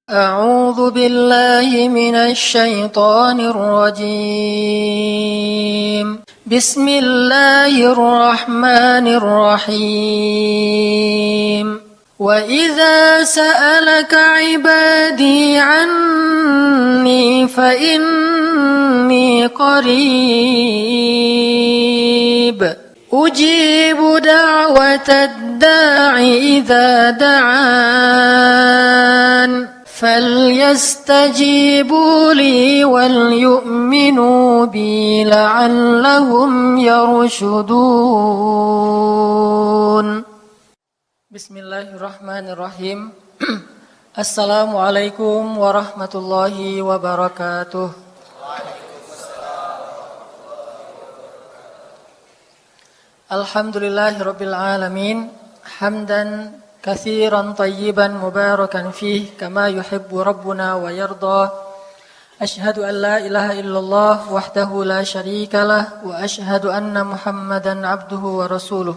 أعوذ بالله من الشيطان الرجيم بسم الله الرحمن الرحيم وإذا سألك عبادي عني فإني قريب أجيب دعوة الداع إذا دعان فليستجيبوا لي وليؤمنوا بي لعلهم يرشدون بسم الله الرحمن الرحيم السلام عليكم ورحمة الله وبركاته الحمد لله رب العالمين حمدا كثيرا طيبا مباركا فيه كما يحب ربنا ويرضى أشهد أن لا إله إلا الله وحده لا شريك له وأشهد أن محمدا عبده ورسوله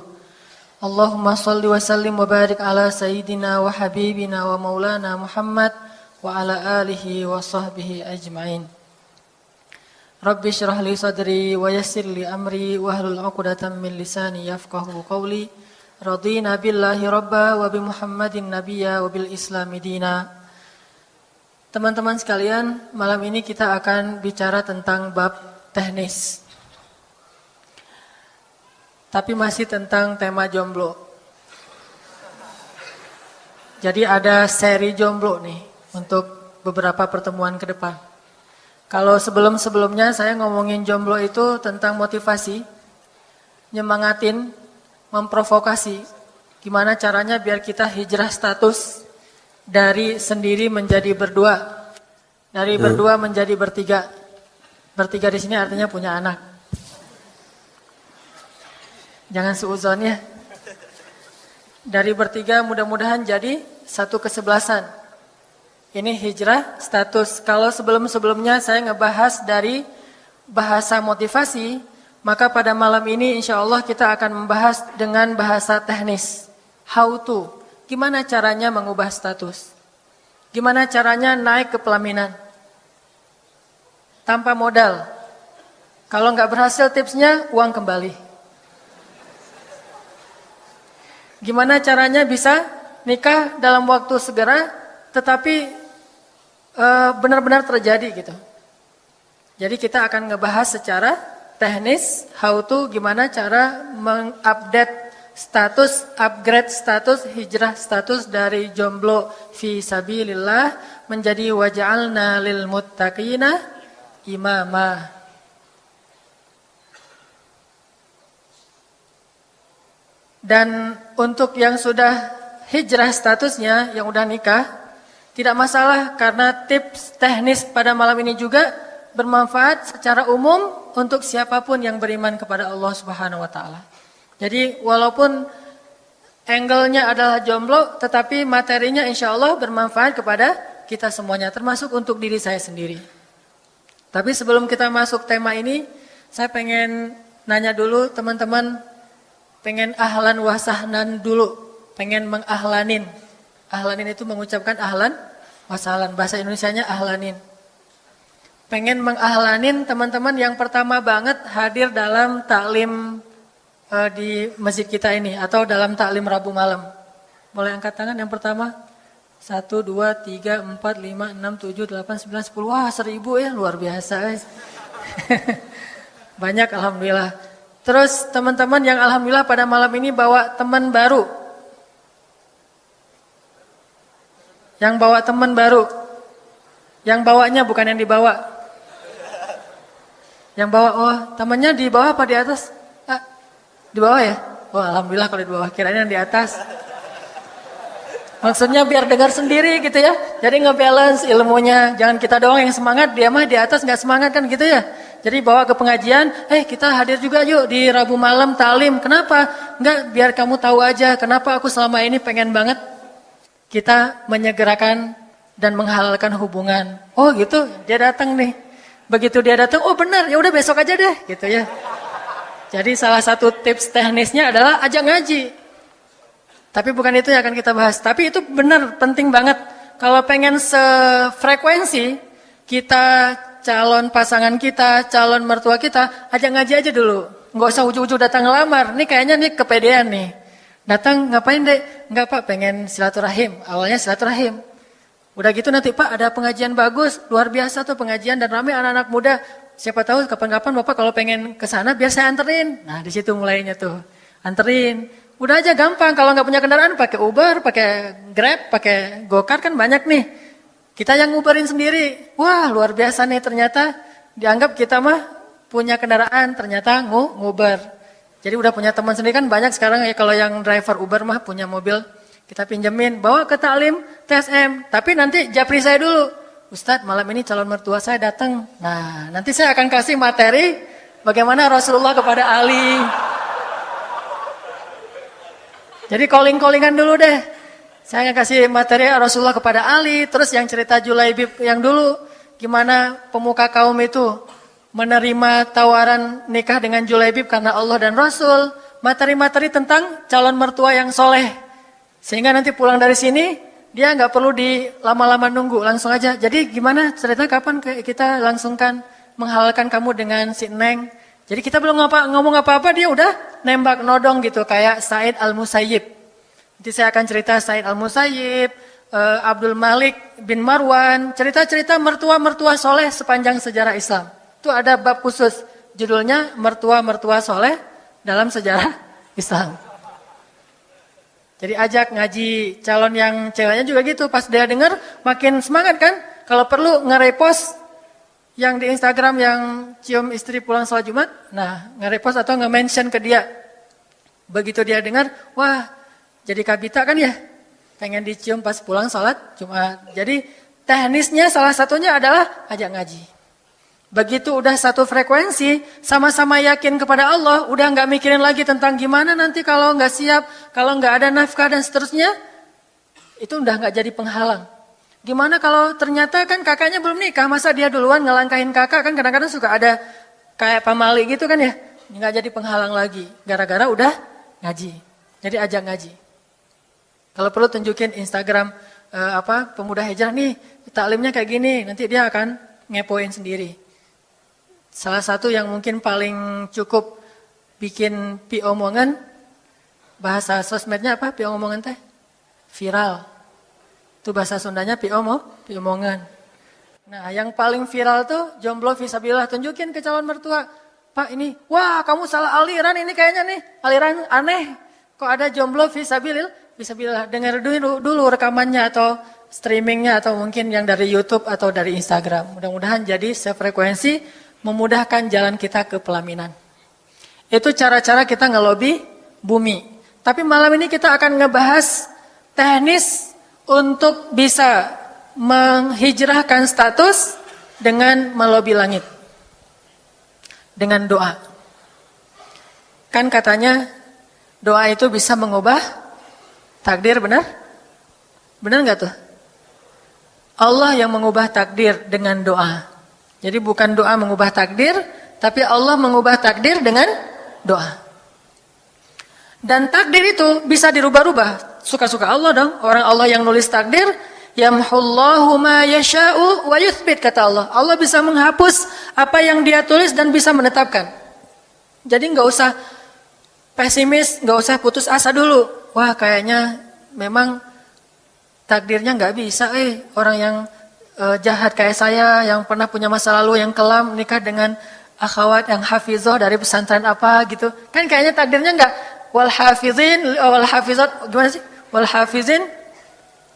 اللهم صل وسلم وبارك على سيدنا وحبيبنا ومولانا محمد وعلى آله وصحبه أجمعين رب اشرح لي صدري ويسر لي أمري واحلل عقدة من لساني يفقهوا قولي Radina billahi rabba wa bi Muhammadin nabiyya wa bil islami dina. Teman-teman sekalian, malam ini kita akan bicara tentang bab teknis. Tapi masih tentang tema jomblo. Jadi ada seri jomblo nih untuk beberapa pertemuan ke depan. Kalau sebelum-sebelumnya saya ngomongin jomblo itu tentang motivasi, nyemangatin, memprovokasi, gimana caranya biar kita hijrah status dari sendiri menjadi berdua, dari berdua menjadi bertiga. Bertiga di sini artinya punya anak. Jangan suuzon ya. Dari bertiga mudah-mudahan jadi satu kesebelasan. Ini hijrah status. Kalau sebelum-sebelumnya saya ngebahas dari bahasa motivasi, maka pada malam ini insya Allah kita akan membahas dengan bahasa teknis. How to, gimana caranya mengubah status? Gimana caranya naik ke pelaminan? Tanpa modal. Kalau nggak berhasil tipsnya, uang kembali. Gimana caranya bisa nikah dalam waktu segera, tetapi benar-benar terjadi gitu. Jadi kita akan ngebahas secara teknis, how to, gimana cara mengupdate status, upgrade status, hijrah status dari jomblo fi sabilillah menjadi waja'alna lil muttaqina imama. Dan untuk yang sudah hijrah statusnya, yang udah nikah, tidak masalah karena tips teknis pada malam ini juga bermanfaat secara umum untuk siapapun yang beriman kepada Allah Subhanahu wa taala. Jadi walaupun angle-nya adalah jomblo, tetapi materinya insya Allah bermanfaat kepada kita semuanya, termasuk untuk diri saya sendiri. Tapi sebelum kita masuk tema ini, saya pengen nanya dulu teman-teman, pengen ahlan wa sahlan dulu, pengen mengahlanin. Ahlanin itu mengucapkan ahlan wa sahlan, bahasa Indonesianya ahlanin. Pengen mengahlanin teman-teman yang pertama banget hadir dalam taklim di masjid kita ini atau dalam taklim Rabu malam. Boleh angkat tangan yang pertama? 1, 2, 3, 4, 5, 6, 7, 8, 9, 10. Wah 1000 ya, luar biasa guys. Banyak alhamdulillah. Terus teman-teman yang alhamdulillah pada malam ini bawa teman baru. Yang bawa teman baru. Yang bawanya bukan yang dibawa. Yang bawa, oh temannya di bawah apa di atas? Di bawah ya? Oh alhamdulillah kalau di bawah, kirain yang di atas. Maksudnya biar dengar sendiri gitu ya. Jadi nge-balance ilmunya. Jangan kita doang yang semangat, dia mah di atas gak semangat kan gitu ya. Jadi bawa ke pengajian, kita hadir juga yuk di Rabu malam taklim. Kenapa? Enggak, biar kamu tahu aja kenapa aku selama ini pengen banget kita menyegerakan dan menghalalkan hubungan. Oh gitu, dia datang nih. Begitu dia datang, oh benar, ya udah besok aja deh, gitu ya. Jadi salah satu tips teknisnya adalah ajak ngaji. Tapi bukan itu yang akan kita bahas. Tapi itu benar, penting banget. kalau pengen sefrekuensi, kita calon pasangan kita, calon mertua kita, ajak ngaji aja dulu. Nggak usah ujuk-ujuk datang ngelamar. Nih kayaknya nih kepedean nih. Datang ngapain dek? Enggak Pak, pengen silaturahim. Awalnya silaturahim. Udah gitu nanti Pak ada pengajian bagus, luar biasa tuh pengajian dan ramai anak-anak muda. Siapa tahu kapan-kapan Bapak kalau pengen ke sana biar saya anterin. Nah, di situ mulainya tuh. Anterin. Udah aja gampang, kalau nggak punya kendaraan pakai Uber, pakai Grab, pakai Gokar kan banyak nih. Kita yang nguberin sendiri. Wah, luar biasa nih ternyata dianggap kita mah punya kendaraan, ternyata nguber. Jadi udah punya teman sendiri kan banyak sekarang ya kalau yang driver Uber mah punya mobil. Kita pinjemin, bawa ke taklim TSM. Tapi nanti japri saya dulu. Ustadz, malam ini calon mertua saya datang. Nah, nanti saya akan kasih materi bagaimana Rasulullah kepada Ali. Jadi calling-callingan dulu deh. Saya akan kasih materi Rasulullah kepada Ali. Terus yang cerita Julaibib yang dulu. Gimana pemuka kaum itu menerima tawaran nikah dengan Julaibib karena Allah dan Rasul. Materi-materi tentang calon mertua yang soleh. Sehingga nanti pulang dari sini, dia nggak perlu di lama-lama nunggu, langsung aja. Jadi gimana cerita kapan kita langsungkan menghalalkan kamu dengan si Neng. Jadi kita belum ngomong apa-apa, dia udah nembak nodong gitu, kayak Said Al-Musayyib. Nanti saya akan cerita Said Al-Musayyib, Abdul Malik bin Marwan, cerita-cerita mertua-mertua soleh sepanjang sejarah Islam. Itu ada bab khusus, judulnya mertua-mertua soleh dalam sejarah Islam. Jadi ajak ngaji calon yang ceweknya juga gitu. Pas dia dengar makin semangat kan. Kalau perlu nge-repost yang di Instagram yang cium istri pulang sholat Jumat. Nah nge-repost atau nge-mention ke dia. Begitu dia dengar, wah jadi kabita kan ya. Pengen dicium pas pulang sholat Jumat. Jadi teknisnya salah satunya adalah ajak ngaji. Begitu udah satu frekuensi, sama-sama yakin kepada Allah, udah nggak mikirin lagi tentang gimana nanti kalau nggak siap, kalau nggak ada nafkah dan seterusnya, itu udah nggak jadi penghalang. Gimana kalau ternyata kan kakaknya belum nikah, masa dia duluan ngelangkahin kakak, kan kadang-kadang suka ada kayak pamali gitu kan ya, nggak jadi penghalang lagi, gara-gara udah ngaji. Jadi ajak ngaji. Kalau perlu tunjukin Instagram pemuda hijrah nih, taklimnya kayak gini, nanti dia akan ngepoin sendiri. Salah satu yang mungkin paling cukup bikin pi omongan, bahasa sosmednya apa pi omongan teh? Viral. Itu bahasa Sundanya pi omongan. Nah yang paling viral tuh jomblo fisabilillah, tunjukin ke calon mertua. Pak ini, wah kamu salah aliran ini kayaknya nih, aliran aneh. Kok ada jomblo fisabilillah, dengar dulu rekamannya atau streamingnya atau mungkin yang dari YouTube atau dari Instagram. Mudah-mudahan jadi sefrekuensi, memudahkan jalan kita ke pelaminan. Itu cara-cara kita ngelobi bumi. Tapi malam ini kita akan ngebahas teknis untuk bisa menghijrahkan status dengan melobi langit. Dengan doa. Kan katanya doa itu bisa mengubah takdir, benar? Benar nggak tuh? Allah yang mengubah takdir dengan doa. Jadi bukan doa mengubah takdir, tapi Allah mengubah takdir dengan doa. Dan takdir itu bisa dirubah-rubah. Suka-suka Allah dong. Orang Allah yang nulis takdir, yamhullahu ma yasha'u wa yuthbit, kata Allah. Allah bisa menghapus apa yang dia tulis dan bisa menetapkan. Jadi nggak usah pesimis, nggak usah putus asa dulu. Wah kayaknya memang takdirnya nggak bisa. Orang yang jahat kayak saya yang pernah punya masa lalu yang kelam nikah dengan akhwat yang hafizoh dari pesantren apa gitu. Kan kayaknya takdirnya enggak wal hafizin wal hafizat, gimana sih? Wal hafizin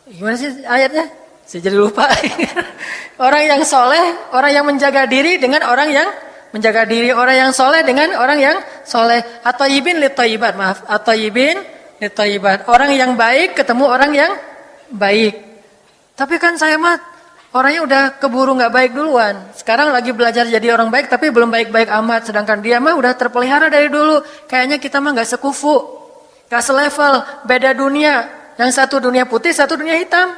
gimana sih ayatnya? Saya jadi lupa. Orang yang soleh, orang yang menjaga diri dengan orang yang menjaga diri, orang yang soleh dengan orang yang soleh. At-thayyibin lit-thayyibat, maaf. At-thayyibin lit-thayyibat. Orang yang baik ketemu orang yang baik. Tapi kan saya mah orangnya udah keburu nggak baik duluan. Sekarang lagi belajar jadi orang baik tapi belum baik-baik amat. Sedangkan dia mah udah terpelihara dari dulu. Kayaknya kita mah nggak sekufu, nggak selevel, beda dunia. Yang satu dunia putih, satu dunia hitam.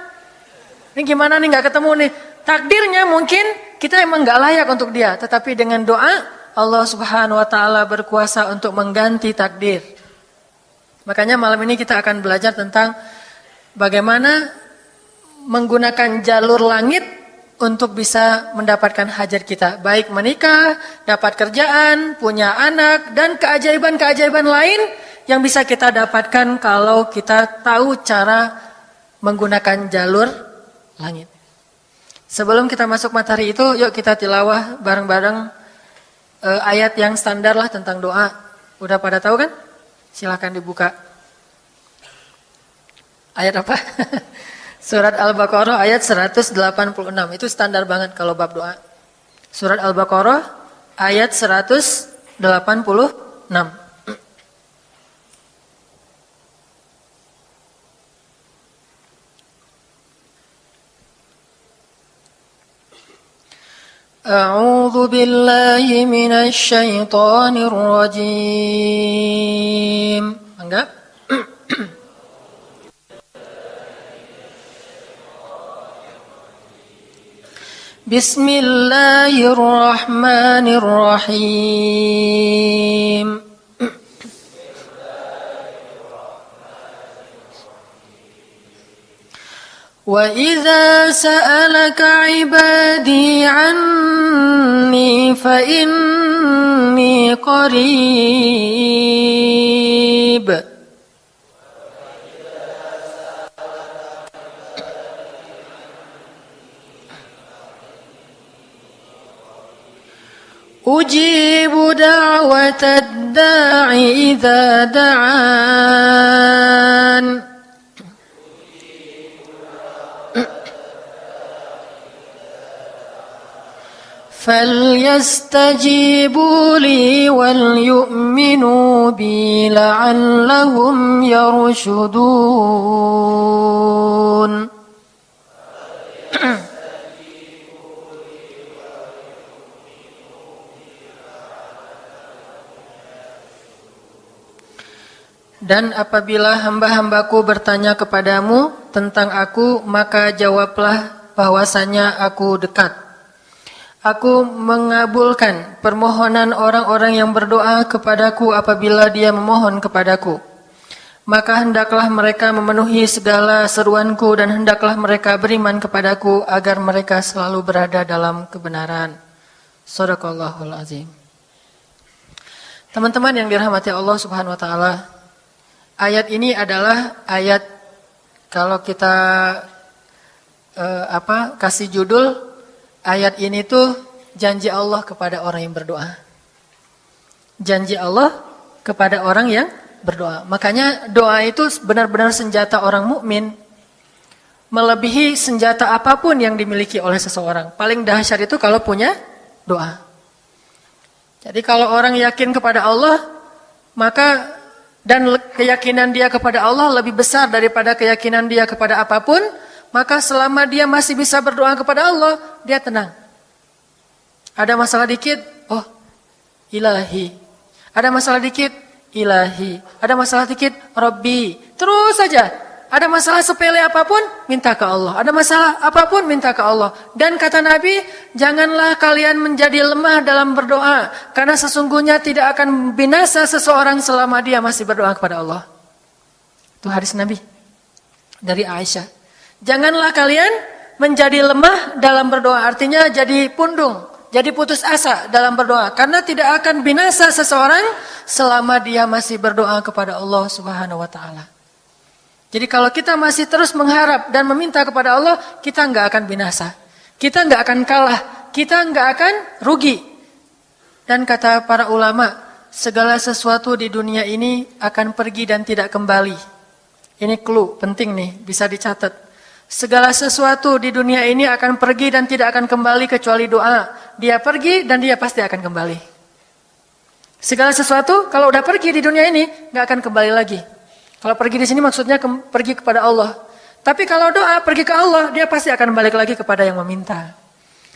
Ini gimana nih nggak ketemu nih? Takdirnya mungkin kita emang nggak layak untuk dia. Tetapi dengan doa Allah Subhanahu Wa Taala berkuasa untuk mengganti takdir. Makanya malam ini kita akan belajar tentang bagaimana menggunakan jalur langit untuk bisa mendapatkan hajat kita. Baik menikah, dapat kerjaan, punya anak, dan keajaiban-keajaiban lain yang bisa kita dapatkan kalau kita tahu cara menggunakan jalur langit. Sebelum kita masuk materi itu, yuk kita tilawah bareng-bareng ayat yang standar lah tentang doa. Udah pada tahu kan? Silakan dibuka. Ayat apa? Surat Al-Baqarah ayat 186. Itu standar banget kalau bab doa. Surat Al-Baqarah ayat 186. A'udzu billahi minasy syaithanir rajim. Enggak? Bismillahirrahmanirrahim. وَإِذَا سَأَلَكَ عِبَادِي عَنِّي فَإِنِّي قَرِيبٌ أُجِيبُ دَعْوَةَ الدَّاعِ إِذَا دَعَانِ فَلْيَسْتَجِيبُوا لِي وَلْيُؤْمِنُوا بِي لَعَلَّهُمْ يَرْشُدُونَ. Dan apabila hamba-hambaku bertanya kepadamu tentang aku, maka jawablah bahwasanya aku dekat. Aku mengabulkan permohonan orang-orang yang berdoa kepadaku apabila dia memohon kepadaku. Maka hendaklah mereka memenuhi segala seruanku dan hendaklah mereka beriman kepadaku agar mereka selalu berada dalam kebenaran. Shadaqallahul azim. Teman-teman yang dirahmati Allah Subhanahu wa taala, ayat ini adalah ayat kalau kita kasih judul ayat ini tuh janji Allah kepada orang yang berdoa. Janji Allah kepada orang yang berdoa. Makanya doa itu benar-benar senjata orang mukmin, melebihi senjata apapun yang dimiliki oleh seseorang. Paling dahsyat itu kalau punya doa. Jadi kalau orang yakin kepada Allah, maka dan keyakinan dia kepada Allah lebih besar daripada keyakinan dia kepada apapun, maka selama dia masih bisa berdoa kepada Allah, dia tenang. Ada masalah dikit, oh ilahi. Ada masalah dikit, ilahi. Ada masalah dikit, Rabbi. Terus saja. Ada masalah sepele apapun, minta ke Allah. Ada masalah apapun, minta ke Allah. Dan kata Nabi, janganlah kalian menjadi lemah dalam berdoa. Karena sesungguhnya tidak akan binasa seseorang selama dia masih berdoa kepada Allah. Itu hadis Nabi dari Aisyah. Janganlah kalian menjadi lemah dalam berdoa. Artinya jadi pundung, jadi putus asa dalam berdoa. Karena tidak akan binasa seseorang selama dia masih berdoa kepada Allah Subhanahu wa ta'ala. Jadi kalau kita masih terus mengharap dan meminta kepada Allah, kita nggak akan binasa. Kita nggak akan kalah. Kita nggak akan rugi. Dan kata para ulama, segala sesuatu di dunia ini akan pergi dan tidak kembali. Ini clue penting nih, bisa dicatat. Segala sesuatu di dunia ini akan pergi dan tidak akan kembali kecuali doa. Dia pergi dan dia pasti akan kembali. Segala sesuatu kalau udah pergi di dunia ini nggak akan kembali lagi. Kalau pergi di sini maksudnya pergi kepada Allah. Tapi kalau doa pergi ke Allah, dia pasti akan balik lagi kepada yang meminta.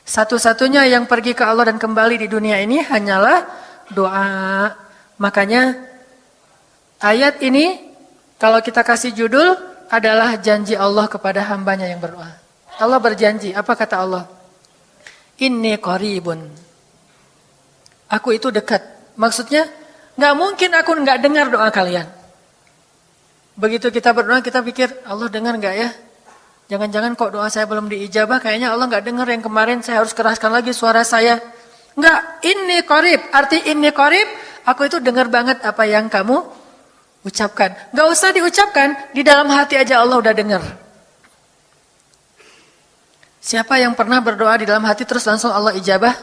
Satu-satunya yang pergi ke Allah dan kembali di dunia ini hanyalah doa. Makanya ayat ini kalau kita kasih judul adalah janji Allah kepada hambanya yang berdoa. Allah berjanji, apa kata Allah? Inni qaribun. Aku itu dekat. Maksudnya, gak mungkin aku gak dengar doa kalian. Begitu kita berdoa, kita pikir, Allah dengar gak ya? Jangan-jangan kok doa saya belum diijabah, kayaknya Allah nggak dengar yang kemarin, saya harus keraskan lagi suara saya. Enggak, ini qarib, arti ini qarib, aku itu dengar banget apa yang kamu ucapkan. Nggak usah diucapkan, di dalam hati aja Allah udah dengar. Siapa yang pernah berdoa di dalam hati terus langsung Allah ijabah?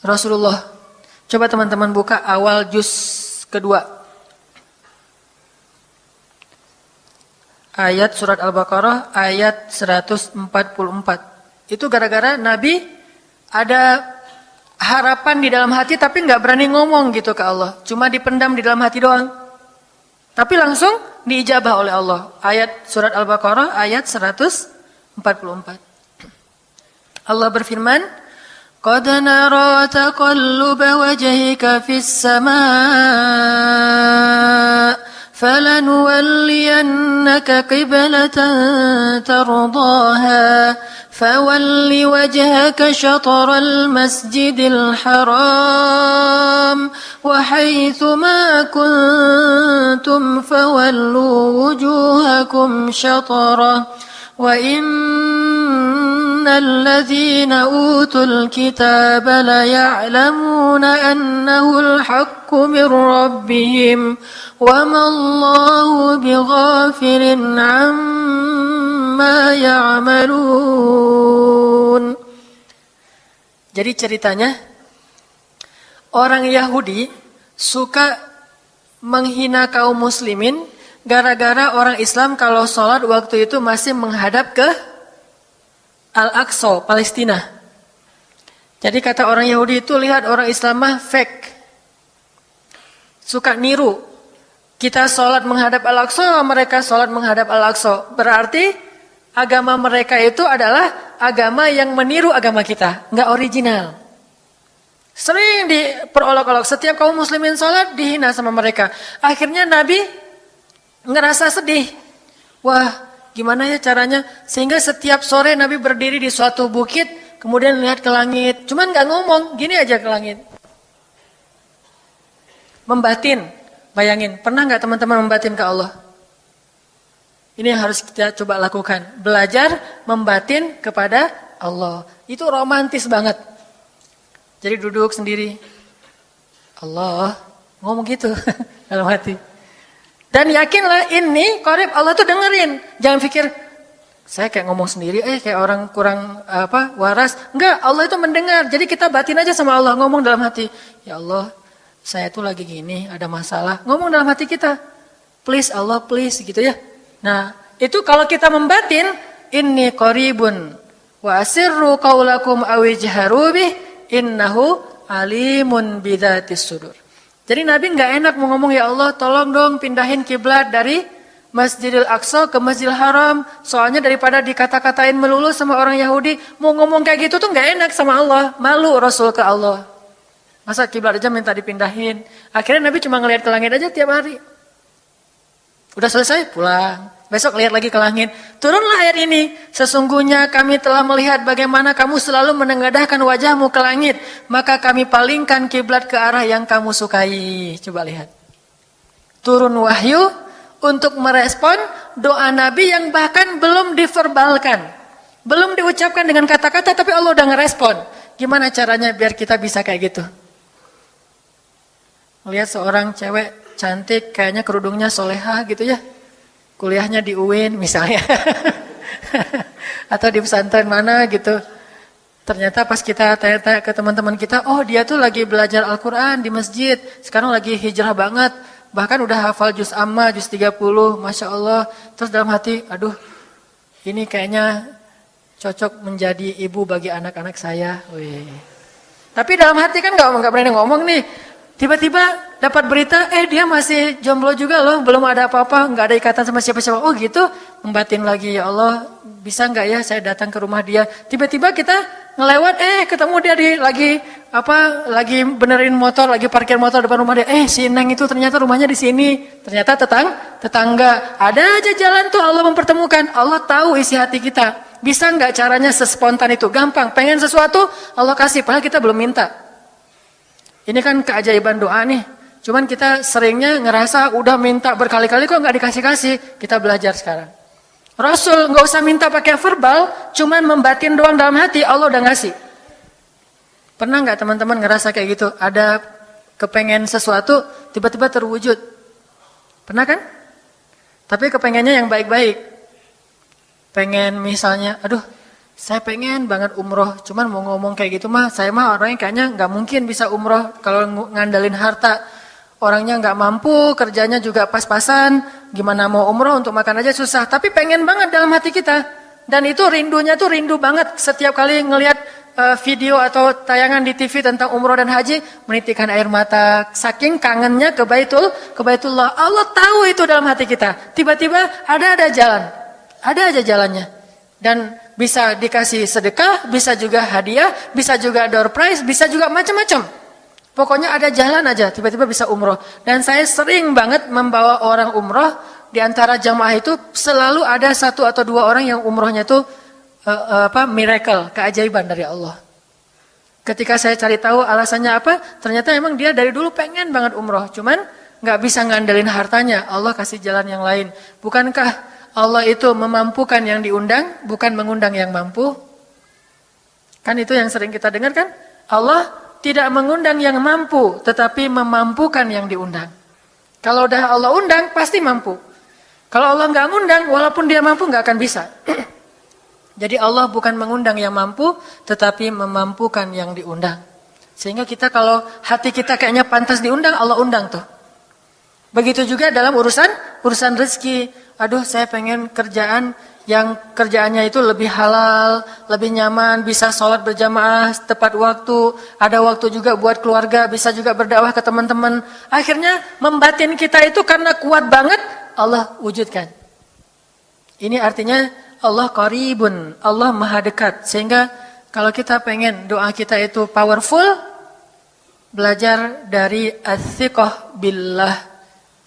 Rasulullah. Coba teman-teman buka awal juz kedua. Ayat surat Al-Baqarah ayat 144. Itu gara-gara Nabi ada harapan di dalam hati tapi nggak berani ngomong gitu ke Allah. Cuma dipendam di dalam hati doang. Tapi langsung diijabah oleh Allah. Ayat surat Al-Baqarah ayat 144. Allah berfirman, "Qad nara taqalluba wajhika fis samaa, falanuwalliyannaka qiblatan tardaha, fawalli wajhaka shatral masjidil haram, wa haitsu ma kuntum fawallu wujuhakum shatrah." وَإِنَّ الَّذِينَ أُوتُوا الْكِتَابَ لَيَعْلَمُونَ أَنَّهُ الْحَقُّ مِنْ رَبِّهِمْ وَمَا اللَّهُ بِغَافِلٍ عَمَّا يَعْمَلُونَ. Jadi ceritanya, orang Yahudi suka menghina kaum muslimin gara-gara orang Islam kalau sholat waktu itu masih menghadap ke Al-Aqsa, Palestina. Jadi kata orang Yahudi itu, lihat orang Islam mah fake. Suka niru. Kita sholat menghadap Al-Aqsa, mereka sholat menghadap Al-Aqsa. Berarti agama mereka itu adalah agama yang meniru agama kita. Nggak original. Sering diperolok-olok. Setiap kaum muslimin sholat dihina sama mereka. Akhirnya Nabi ngerasa sedih. Wah, gimana ya caranya? Sehingga setiap sore Nabi berdiri di suatu bukit, kemudian lihat ke langit. Cuman gak ngomong, gini aja ke langit. Membatin, bayangin. Pernah gak teman-teman membatin ke Allah? Ini yang harus kita coba lakukan. Belajar membatin kepada Allah. Itu romantis banget. Jadi duduk sendiri. Allah, ngomong gitu dalam hati. Dan yakinlah ini qarib, Allah tuh dengerin. Jangan pikir saya kayak ngomong sendiri, kayak orang kurang waras. Enggak, Allah itu mendengar. Jadi kita batin aja sama Allah, ngomong dalam hati. Ya Allah, saya tuh lagi gini, ada masalah. Ngomong dalam hati kita. Please Allah, please gitu ya. Nah, itu kalau kita membatin, inni qaribun wa asirru qaulakum awijharu bih innahu alimun bidzatis sudur. Jadi Nabi nggak enak mau ngomong, ya Allah tolong dong pindahin kiblat dari Masjidil Aqsa ke Masjidil Haram. Soalnya daripada dikata-katain melulu sama orang Yahudi, mau ngomong kayak gitu tuh nggak enak sama Allah. Malu Rasul ke Allah. Masa kiblat aja minta dipindahin. Akhirnya Nabi cuma ngelihat ke langit aja tiap hari. Udah selesai pulang. Besok lihat lagi ke langit. Turunlah ayat ini. Sesungguhnya kami telah melihat bagaimana kamu selalu menengadahkan wajahmu ke langit. Maka kami palingkan kiblat ke arah yang kamu sukai. Coba lihat. Turun wahyu untuk merespon doa Nabi yang bahkan belum diverbalkan. Belum diucapkan dengan kata-kata tapi Allah udah ngerespon. Gimana caranya biar kita bisa kayak gitu? Lihat seorang cewek cantik, kayaknya kerudungnya solehah gitu ya. Kuliahnya di UIN misalnya. Atau di pesantren mana gitu. Ternyata pas kita tanya-tanya ke teman-teman kita, oh dia tuh lagi belajar Al-Quran di masjid. Sekarang lagi hijrah banget. Bahkan udah hafal juz amma, juz 30. Masya Allah. Terus dalam hati, aduh ini kayaknya cocok menjadi ibu bagi anak-anak saya. Wih. Tapi dalam hati kan gak berani ngomong nih. Tiba-tiba dapat berita, dia masih jomblo juga loh, belum ada apa-apa, nggak ada ikatan sama siapa-siapa. Oh gitu, membatin lagi, ya Allah, bisa nggak ya saya datang ke rumah dia? Tiba-tiba kita ngelewat, ketemu dia lagi benerin motor, lagi parkir motor depan rumah dia. Si Neng itu ternyata rumahnya di sini, ternyata tetangga. Ada aja jalan tuh Allah mempertemukan. Allah tahu isi hati kita. Bisa nggak caranya sespontan itu? Gampang. Pengen sesuatu, Allah kasih, padahal kita belum minta. Ini kan keajaiban doa nih. Cuman kita seringnya ngerasa udah minta berkali-kali kok nggak dikasih-kasih. Kita belajar sekarang. Rasul nggak usah minta pakai verbal, cuman membatin doang dalam hati, Allah udah ngasih. Pernah nggak teman-teman ngerasa kayak gitu? Ada kepengen sesuatu, tiba-tiba terwujud. Pernah kan? Tapi kepengennya yang baik-baik. Pengen misalnya, aduh, saya pengen banget umroh, cuman mau ngomong kayak gitu mah, saya mah orangnya kayaknya nggak mungkin bisa umroh kalau ngandalin harta. Orangnya nggak mampu, kerjanya juga pas-pasan, gimana mau umroh untuk makan aja susah. Tapi pengen banget dalam hati kita. Dan itu rindunya tuh rindu banget. Setiap kali ngelihat video atau tayangan di TV tentang umroh dan haji, menitikkan air mata. Saking kangennya ke Baitullah. Allah tahu itu dalam hati kita. Tiba-tiba ada jalan. Ada aja jalannya. Dan bisa dikasih sedekah, bisa juga hadiah, bisa juga door prize, bisa juga macam-macam. Pokoknya ada jalan aja, tiba-tiba bisa umroh. Dan saya sering banget membawa orang umroh. Di antara jamaah itu selalu ada 1 atau 2 orang yang umrohnya itu miracle, keajaiban dari Allah. Ketika saya cari tahu alasannya apa, ternyata emang dia dari dulu pengen banget umroh. Cuman nggak bisa ngandelin hartanya, Allah kasih jalan yang lain. Bukankah Allah itu memampukan yang diundang, bukan mengundang yang mampu? Kan itu yang sering kita dengar kan? Allah tidak mengundang yang mampu, tetapi memampukan yang diundang. Kalau udah Allah undang, pasti mampu. Kalau Allah nggak ngundang, walaupun dia mampu nggak akan bisa. Jadi Allah bukan mengundang yang mampu, tetapi memampukan yang diundang. Sehingga kita kalau hati kita kayaknya pantas diundang, Allah undang tuh. Begitu juga dalam urusan rezeki. Aduh, saya pengen kerjaan yang kerjaannya itu lebih halal, lebih nyaman, bisa sholat berjamaah tepat waktu, ada waktu juga buat keluarga, bisa juga berdakwah ke teman-teman. Akhirnya membatin kita itu karena kuat banget, Allah wujudkan. Ini artinya Allah qaribun, Allah maha dekat. Sehingga kalau kita pengen doa kita itu powerful, belajar dari as-siqah billah.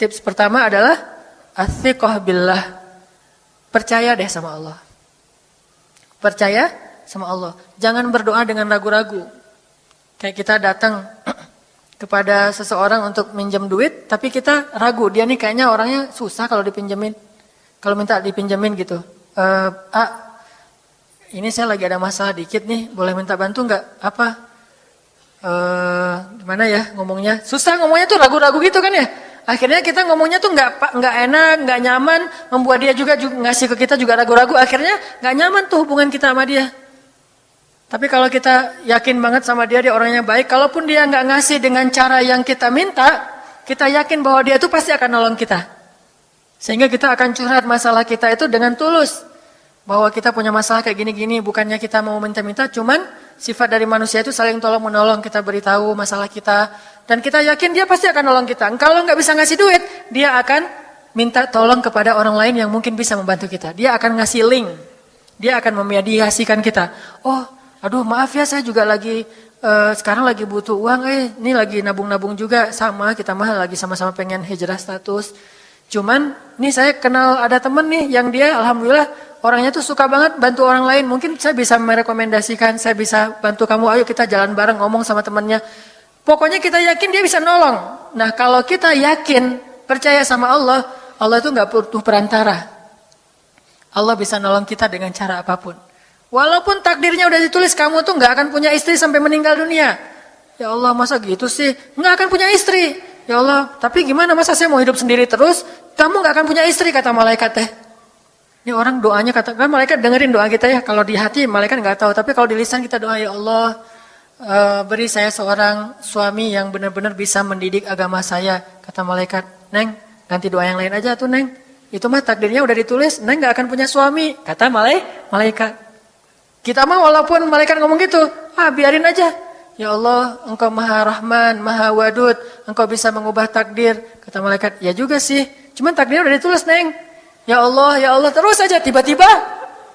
Tips pertama adalah as-siqah billah. Percaya deh sama Allah. Percaya sama Allah. Jangan berdoa dengan ragu-ragu. Kayak kita datang kepada seseorang untuk minjem duit, tapi kita ragu. Dia nih kayaknya orangnya susah kalau dipinjemin. Kalau minta dipinjemin gitu. Ini saya lagi ada masalah dikit nih. Boleh minta bantu nggak? Apa? Gimana ya ngomongnya? Susah ngomongnya tuh ragu-ragu gitu kan ya. Akhirnya kita ngomongnya tuh nggak enak, nggak nyaman, membuat dia juga ngasih ke kita juga ragu-ragu. Akhirnya nggak nyaman tuh hubungan kita sama dia. Tapi kalau kita yakin banget sama dia orangnya baik, kalaupun dia nggak ngasih dengan cara yang kita minta, kita yakin bahwa dia tuh pasti akan nolong kita. Sehingga kita akan curhat masalah kita itu dengan tulus. Bahwa kita punya masalah kayak gini-gini, bukannya kita mau minta-minta, cuman sifat dari manusia itu saling tolong-menolong, kita beritahu masalah kita. Dan kita yakin dia pasti akan nolong kita. Kalau nggak bisa ngasih duit, dia akan minta tolong kepada orang lain yang mungkin bisa membantu kita. Dia akan ngasih link. Dia akan memediasikan kita. Oh, aduh maaf ya saya juga lagi, sekarang lagi butuh uang. Ini lagi nabung-nabung juga sama, kita mah lagi sama-sama pengen hijrah status. Cuman, nih saya kenal ada temen nih yang dia alhamdulillah orangnya tuh suka banget bantu orang lain. Mungkin saya bisa merekomendasikan, saya bisa bantu kamu, ayo kita jalan bareng ngomong sama temennya. Pokoknya kita yakin dia bisa nolong. Nah kalau kita yakin, percaya sama Allah, Allah itu gak butuh perantara. Allah bisa nolong kita dengan cara apapun. Walaupun takdirnya udah ditulis, kamu tuh gak akan punya istri sampai meninggal dunia. Ya Allah masa gitu sih, gak akan punya istri. Ya Allah, tapi gimana masa saya mau hidup sendiri terus, kamu gak akan punya istri kata malaikat teh. Ini orang doanya kata, kan malaikat dengerin doa kita ya, kalau di hati malaikat gak tahu, tapi kalau di lisan kita doa, ya Allah, beri saya seorang suami yang benar-benar bisa mendidik agama saya. Kata malaikat, Neng, ganti doa yang lain aja tuh Neng. Itu mah takdirnya udah ditulis, Neng gak akan punya suami. Kata malaikat. Kita mah walaupun malaikat ngomong gitu, biarin aja. Ya Allah, Engkau Maha Rahman, Maha Wadud, Engkau bisa mengubah takdir. Kata malaikat, ya juga sih, cuman takdirnya udah ditulis Neng. Ya Allah, terus aja tiba-tiba,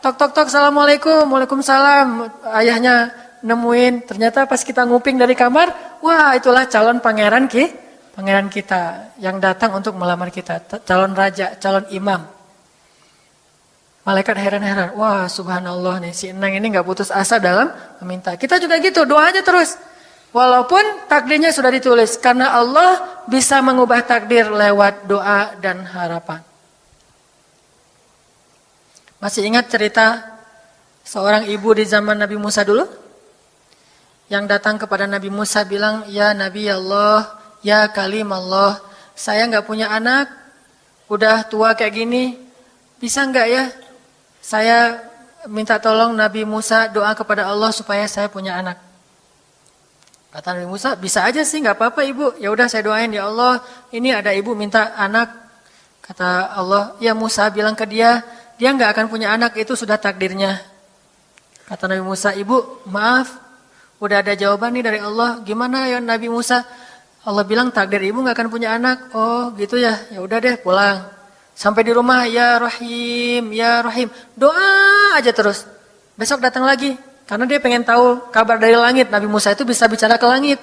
tok, Assalamualaikum, Waalaikumsalam. Ayahnya nemuin, ternyata pas kita nguping dari kamar, wah itulah calon pangeran kita yang datang untuk melamar kita, calon raja, calon imam. Malaikat heran-heran, wah subhanallah nih, si Enang ini gak putus asa dalam meminta. Kita juga gitu, doa aja terus. Walaupun takdirnya sudah ditulis, karena Allah bisa mengubah takdir lewat doa dan harapan. Masih ingat cerita seorang ibu di zaman Nabi Musa dulu? Yang datang kepada Nabi Musa bilang, ya Nabi Allah, ya Kalim Allah, saya nggak punya anak, udah tua kayak gini, bisa nggak ya saya minta tolong Nabi Musa doa kepada Allah supaya saya punya anak. Kata Nabi Musa, bisa aja sih, nggak apa-apa ibu. Ya udah saya doain, ya Allah, ini ada ibu minta anak. Kata Allah, ya Musa bilang ke dia nggak akan punya anak, itu sudah takdirnya. Kata Nabi Musa, ibu maaf, udah ada jawaban nih dari Allah. Gimana ya Nabi Musa? Allah bilang takdir ibu nggak akan punya anak. Oh gitu ya, ya udah deh pulang. Sampai di rumah, ya Rahim, ya Rahim, doa aja terus. Besok datang lagi. Karena dia pengen tahu kabar dari langit. Nabi Musa itu bisa bicara ke langit.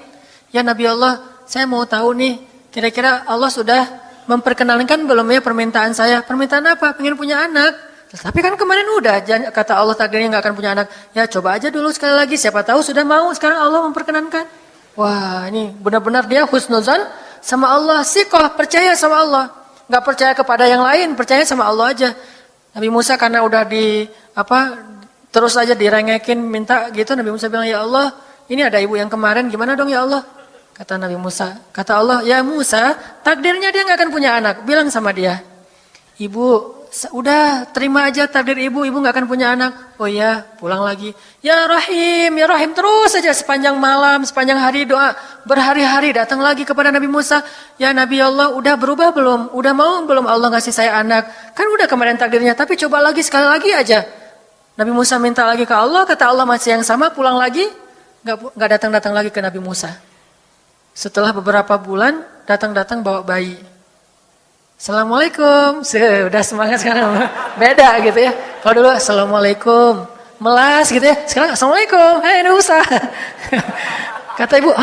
Ya Nabi Allah, saya mau tahu nih, kira-kira Allah sudah memperkenalkan belum ya permintaan saya? Permintaan apa? Pengen punya anak. Tapi kan kemarin udah, kata Allah takdirnya nggak akan punya anak. Ya coba aja dulu sekali lagi, siapa tahu sudah mau. Sekarang Allah memperkenankan. Wah ini benar-benar dia husnuzan sama Allah. Sikoh, percaya sama Allah. Nggak percaya kepada yang lain, percaya sama Allah aja. Nabi Musa karena udah terus aja direngekin minta gitu, Nabi Musa bilang, ya Allah, ini ada ibu yang kemarin, gimana dong ya Allah? Kata Nabi Musa, kata Allah, ya Musa, takdirnya dia nggak akan punya anak. Bilang sama dia, ibu, udah terima aja takdir ibu nggak akan punya anak. Oh ya, pulang lagi. Ya Rahim, terus aja sepanjang malam, sepanjang hari doa, berhari-hari datang lagi kepada Nabi Musa. Ya Nabi Allah, udah berubah belum? Udah mau belum Allah ngasih saya anak? Kan udah kemarin takdirnya, tapi coba lagi sekali lagi aja. Nabi Musa minta lagi ke Allah, kata Allah masih yang sama, pulang lagi, nggak datang-datang lagi ke Nabi Musa. Setelah beberapa bulan, datang-datang bawa bayi. Assalamualaikum, sudah semangat sekarang, beda gitu ya. Kalau dulu Assalamualaikum, melas gitu ya. Sekarang Assalamualaikum, hai Nabi Musa. Kata ibu,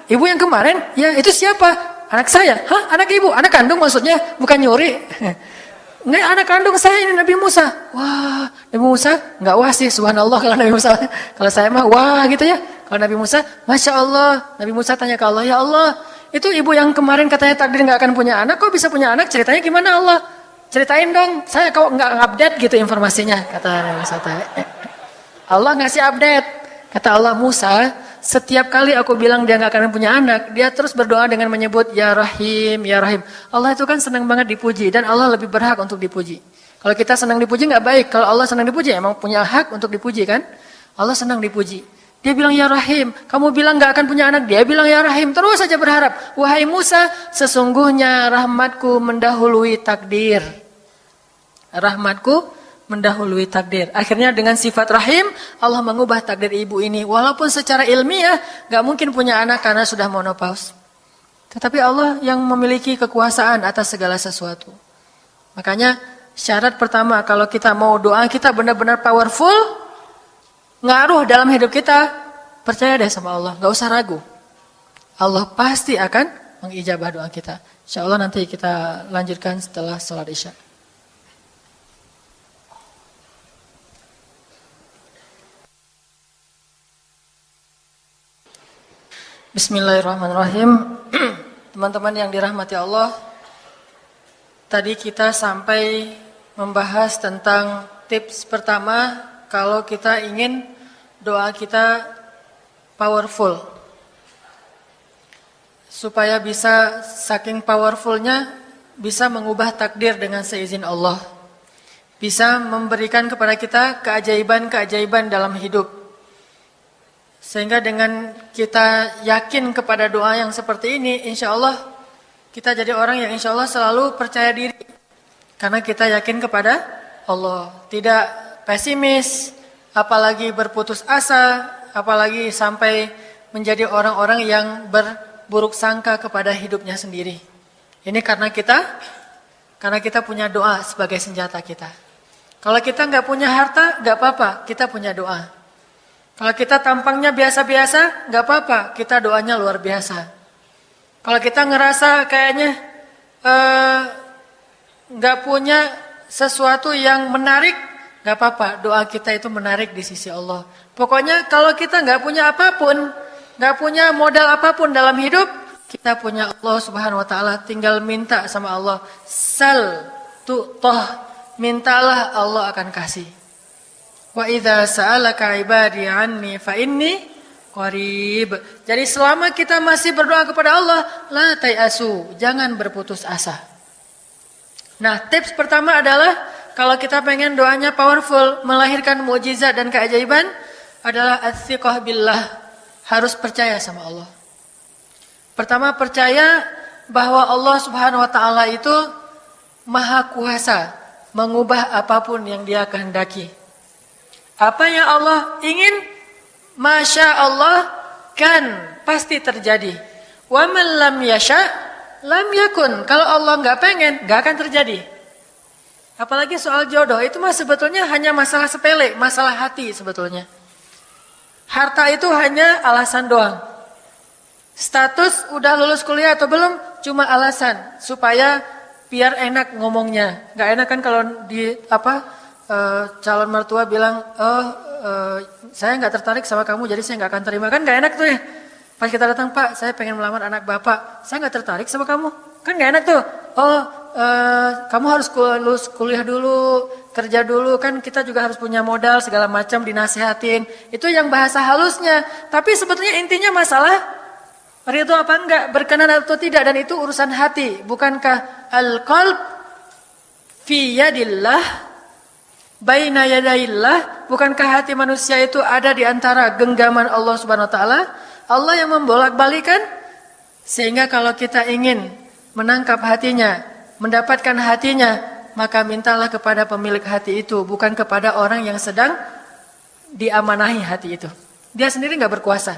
ibu yang kemarin, ya itu siapa? Anak saya. Anak ibu, anak kandung maksudnya, bukan nyuri. Nggak, anak kandung saya ini Nabi Musa. Wah, Nabi Musa nggak wah sih, subhanallah kalau Nabi Musa. Kalau saya mah wah gitu ya. Kalau Nabi Musa, Masya Allah. Nabi Musa tanya ke Allah, ya Allah, itu ibu yang kemarin katanya takdir nggak akan punya anak, kok bisa punya anak? Ceritanya gimana Allah? Ceritain dong, saya kok nggak update gitu informasinya. Kata Nabi Musa. Allah ngasih update. Kata Allah, Musa, setiap kali aku bilang dia nggak akan punya anak, dia terus berdoa dengan menyebut Ya Rahim, Ya Rahim. Allah itu kan senang banget dipuji dan Allah lebih berhak untuk dipuji. Kalau kita senang dipuji nggak baik. Kalau Allah senang dipuji, emang punya hak untuk dipuji kan? Allah senang dipuji. Dia bilang Ya Rahim, kamu bilang nggak akan punya anak, dia bilang Ya Rahim, terus saja berharap. Wahai Musa, sesungguhnya rahmatku mendahului takdir. Rahmatku mendahului takdir. Akhirnya dengan sifat rahim, Allah mengubah takdir ibu ini. Walaupun secara ilmiah gak mungkin punya anak karena sudah menopause. Tetapi Allah yang memiliki kekuasaan atas segala sesuatu. Makanya syarat pertama kalau kita mau doa kita benar-benar powerful, ngaruh dalam hidup kita, percaya deh sama Allah. Gak usah ragu. Allah pasti akan mengijabah doa kita. Insya Allah nanti kita lanjutkan setelah sholat isya. Bismillahirrahmanirrahim. Teman-teman yang dirahmati Allah, tadi kita sampai membahas tentang tips pertama kalau kita ingin doa kita powerful. Supaya bisa saking powerfulnya bisa mengubah takdir dengan seizin Allah. Bisa memberikan kepada kita keajaiban-keajaiban dalam hidup. Sehingga dengan kita yakin kepada doa yang seperti ini, insya Allah kita jadi orang yang insya Allah selalu percaya diri. Karena kita yakin kepada Allah. Tidak pesimis, apalagi berputus asa, apalagi sampai menjadi orang-orang yang berburuk sangka kepada hidupnya sendiri. Ini karena kita punya doa sebagai senjata kita. Kalau kita nggak punya harta, nggak apa-apa, kita punya doa. Kalau kita tampangnya biasa-biasa, nggak apa-apa, kita doanya luar biasa. Kalau kita ngerasa kayaknya nggak punya sesuatu yang menarik, nggak apa-apa, doa kita itu menarik di sisi Allah. Pokoknya kalau kita nggak punya apapun, nggak punya modal apapun dalam hidup, kita punya Allah Subhanahu Wa Taala, tinggal minta sama Allah. Sal tu'tah, mintalah Allah akan kasih. Wa idza sa'alaka ibadi anni fa inni qarib. Jadi selama kita masih berdoa kepada Allah, la tayasu, jangan berputus asa. Nah, tips pertama adalah kalau kita pengen doanya powerful, melahirkan mukjizat dan keajaiban adalah ats-tsiqah billah, harus percaya sama Allah. Pertama, percaya bahwa Allah Subhanahu wa taala itu Maha Kuasa mengubah apapun yang Dia kehendaki. Apa yang Allah ingin, masya Allah kan pasti terjadi. Wa man lam yasha lam yakun. Kalau Allah nggak pengen, nggak akan terjadi. Apalagi soal jodoh, itu mah sebetulnya hanya masalah sepele, masalah hati sebetulnya. Harta itu hanya alasan doang. Status udah lulus kuliah atau belum, cuma alasan supaya biar enak ngomongnya. Nggak enak kan kalau di calon mertua bilang, saya nggak tertarik sama kamu, jadi saya nggak akan terima. Kan nggak enak tuh ya. Pas kita datang, Pak, saya pengen melamar anak Bapak, saya nggak tertarik sama kamu. Kan nggak enak tuh. Kamu harus lulus kuliah dulu, kerja dulu. Kan kita juga harus punya modal segala macam, dinasihatin. Itu yang bahasa halusnya. Tapi sebetulnya intinya masalah ridho apa enggak, berkenan atau tidak, dan itu urusan hati. Bukankah al-qalb fi yadillah baina yadayillah, bukankah hati manusia itu ada di antara genggaman Allah Subhanahu wa taala? Allah yang membolak-balikan, sehingga kalau kita ingin menangkap hatinya, mendapatkan hatinya, maka mintalah kepada pemilik hati itu, bukan kepada orang yang sedang diamanahi hati itu. Dia sendiri enggak berkuasa.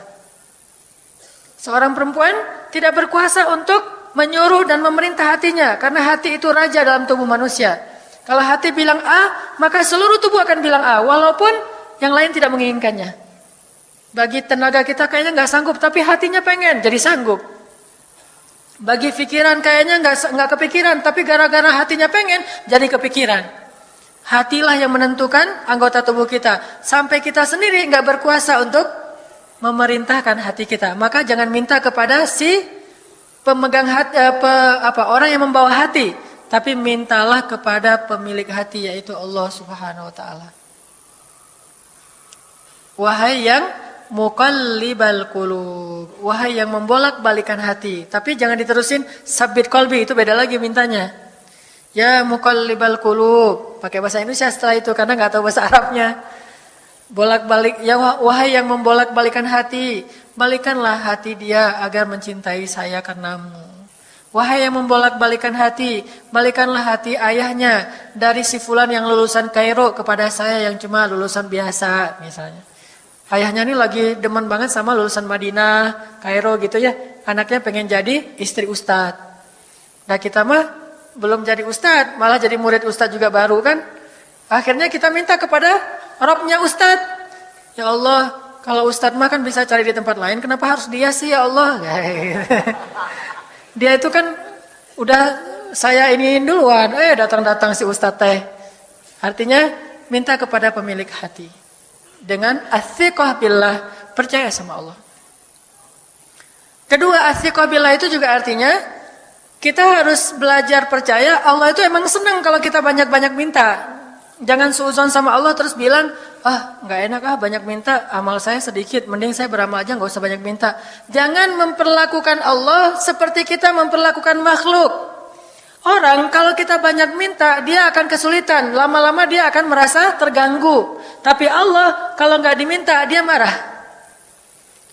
Seorang perempuan tidak berkuasa untuk menyuruh dan memerintah hatinya, karena hati itu raja dalam tubuh manusia. Kalau hati bilang A, maka seluruh tubuh akan bilang A, walaupun yang lain tidak menginginkannya. Bagi tenaga kita kayaknya nggak sanggup, tapi hatinya pengen, jadi sanggup. Bagi pikiran kayaknya nggak kepikiran, tapi gara-gara hatinya pengen, jadi kepikiran. Hatilah yang menentukan anggota tubuh kita. Sampai kita sendiri nggak berkuasa untuk memerintahkan hati kita. Maka jangan minta kepada si pemegang hati, orang yang membawa hati, tapi mintalah kepada pemilik hati, yaitu Allah Subhanahu wa taala. Wahai yang muqallibal qulub, wahai yang membolak-balikan hati. Tapi jangan diterusin sabit qalbi, itu beda lagi mintanya. Ya muqallibal qulub, pakai bahasa Indonesia setelah itu karena enggak tahu bahasa Arabnya. Bolak-balik, ya wahai yang membolak-balikan hati, balikanlah hati dia agar mencintai saya karenamu. Wahai yang membolak-balikan hati, balikanlah hati ayahnya dari si fulan yang lulusan Kairo kepada saya yang cuma lulusan biasa misalnya. Ayahnya ini lagi demen banget sama lulusan Madinah, Kairo gitu ya. Anaknya pengen jadi istri ustadz. Nah kita mah belum jadi ustadz, malah jadi murid ustadz juga baru kan. Akhirnya kita minta kepada Rabbnya ustadz. Ya Allah, kalau ustadz mah kan bisa cari di tempat lain, kenapa harus dia sih ya Allah? Dia itu kan udah saya iniin duluan, datang-datang si ustadz teh. Artinya minta kepada pemilik hati. Dengan ats-tsiqah billah, percaya sama Allah. Kedua, ats-tsiqah billah itu juga artinya kita harus belajar percaya Allah itu emang senang kalau kita banyak-banyak minta. Jangan suudzon sama Allah terus bilang, nggak enak banyak minta, amal saya sedikit, mending saya beramal aja nggak usah banyak minta. Jangan memperlakukan Allah seperti kita memperlakukan makhluk. Orang kalau kita banyak minta, dia akan kesulitan, lama-lama dia akan merasa terganggu. Tapi Allah kalau nggak diminta, dia marah.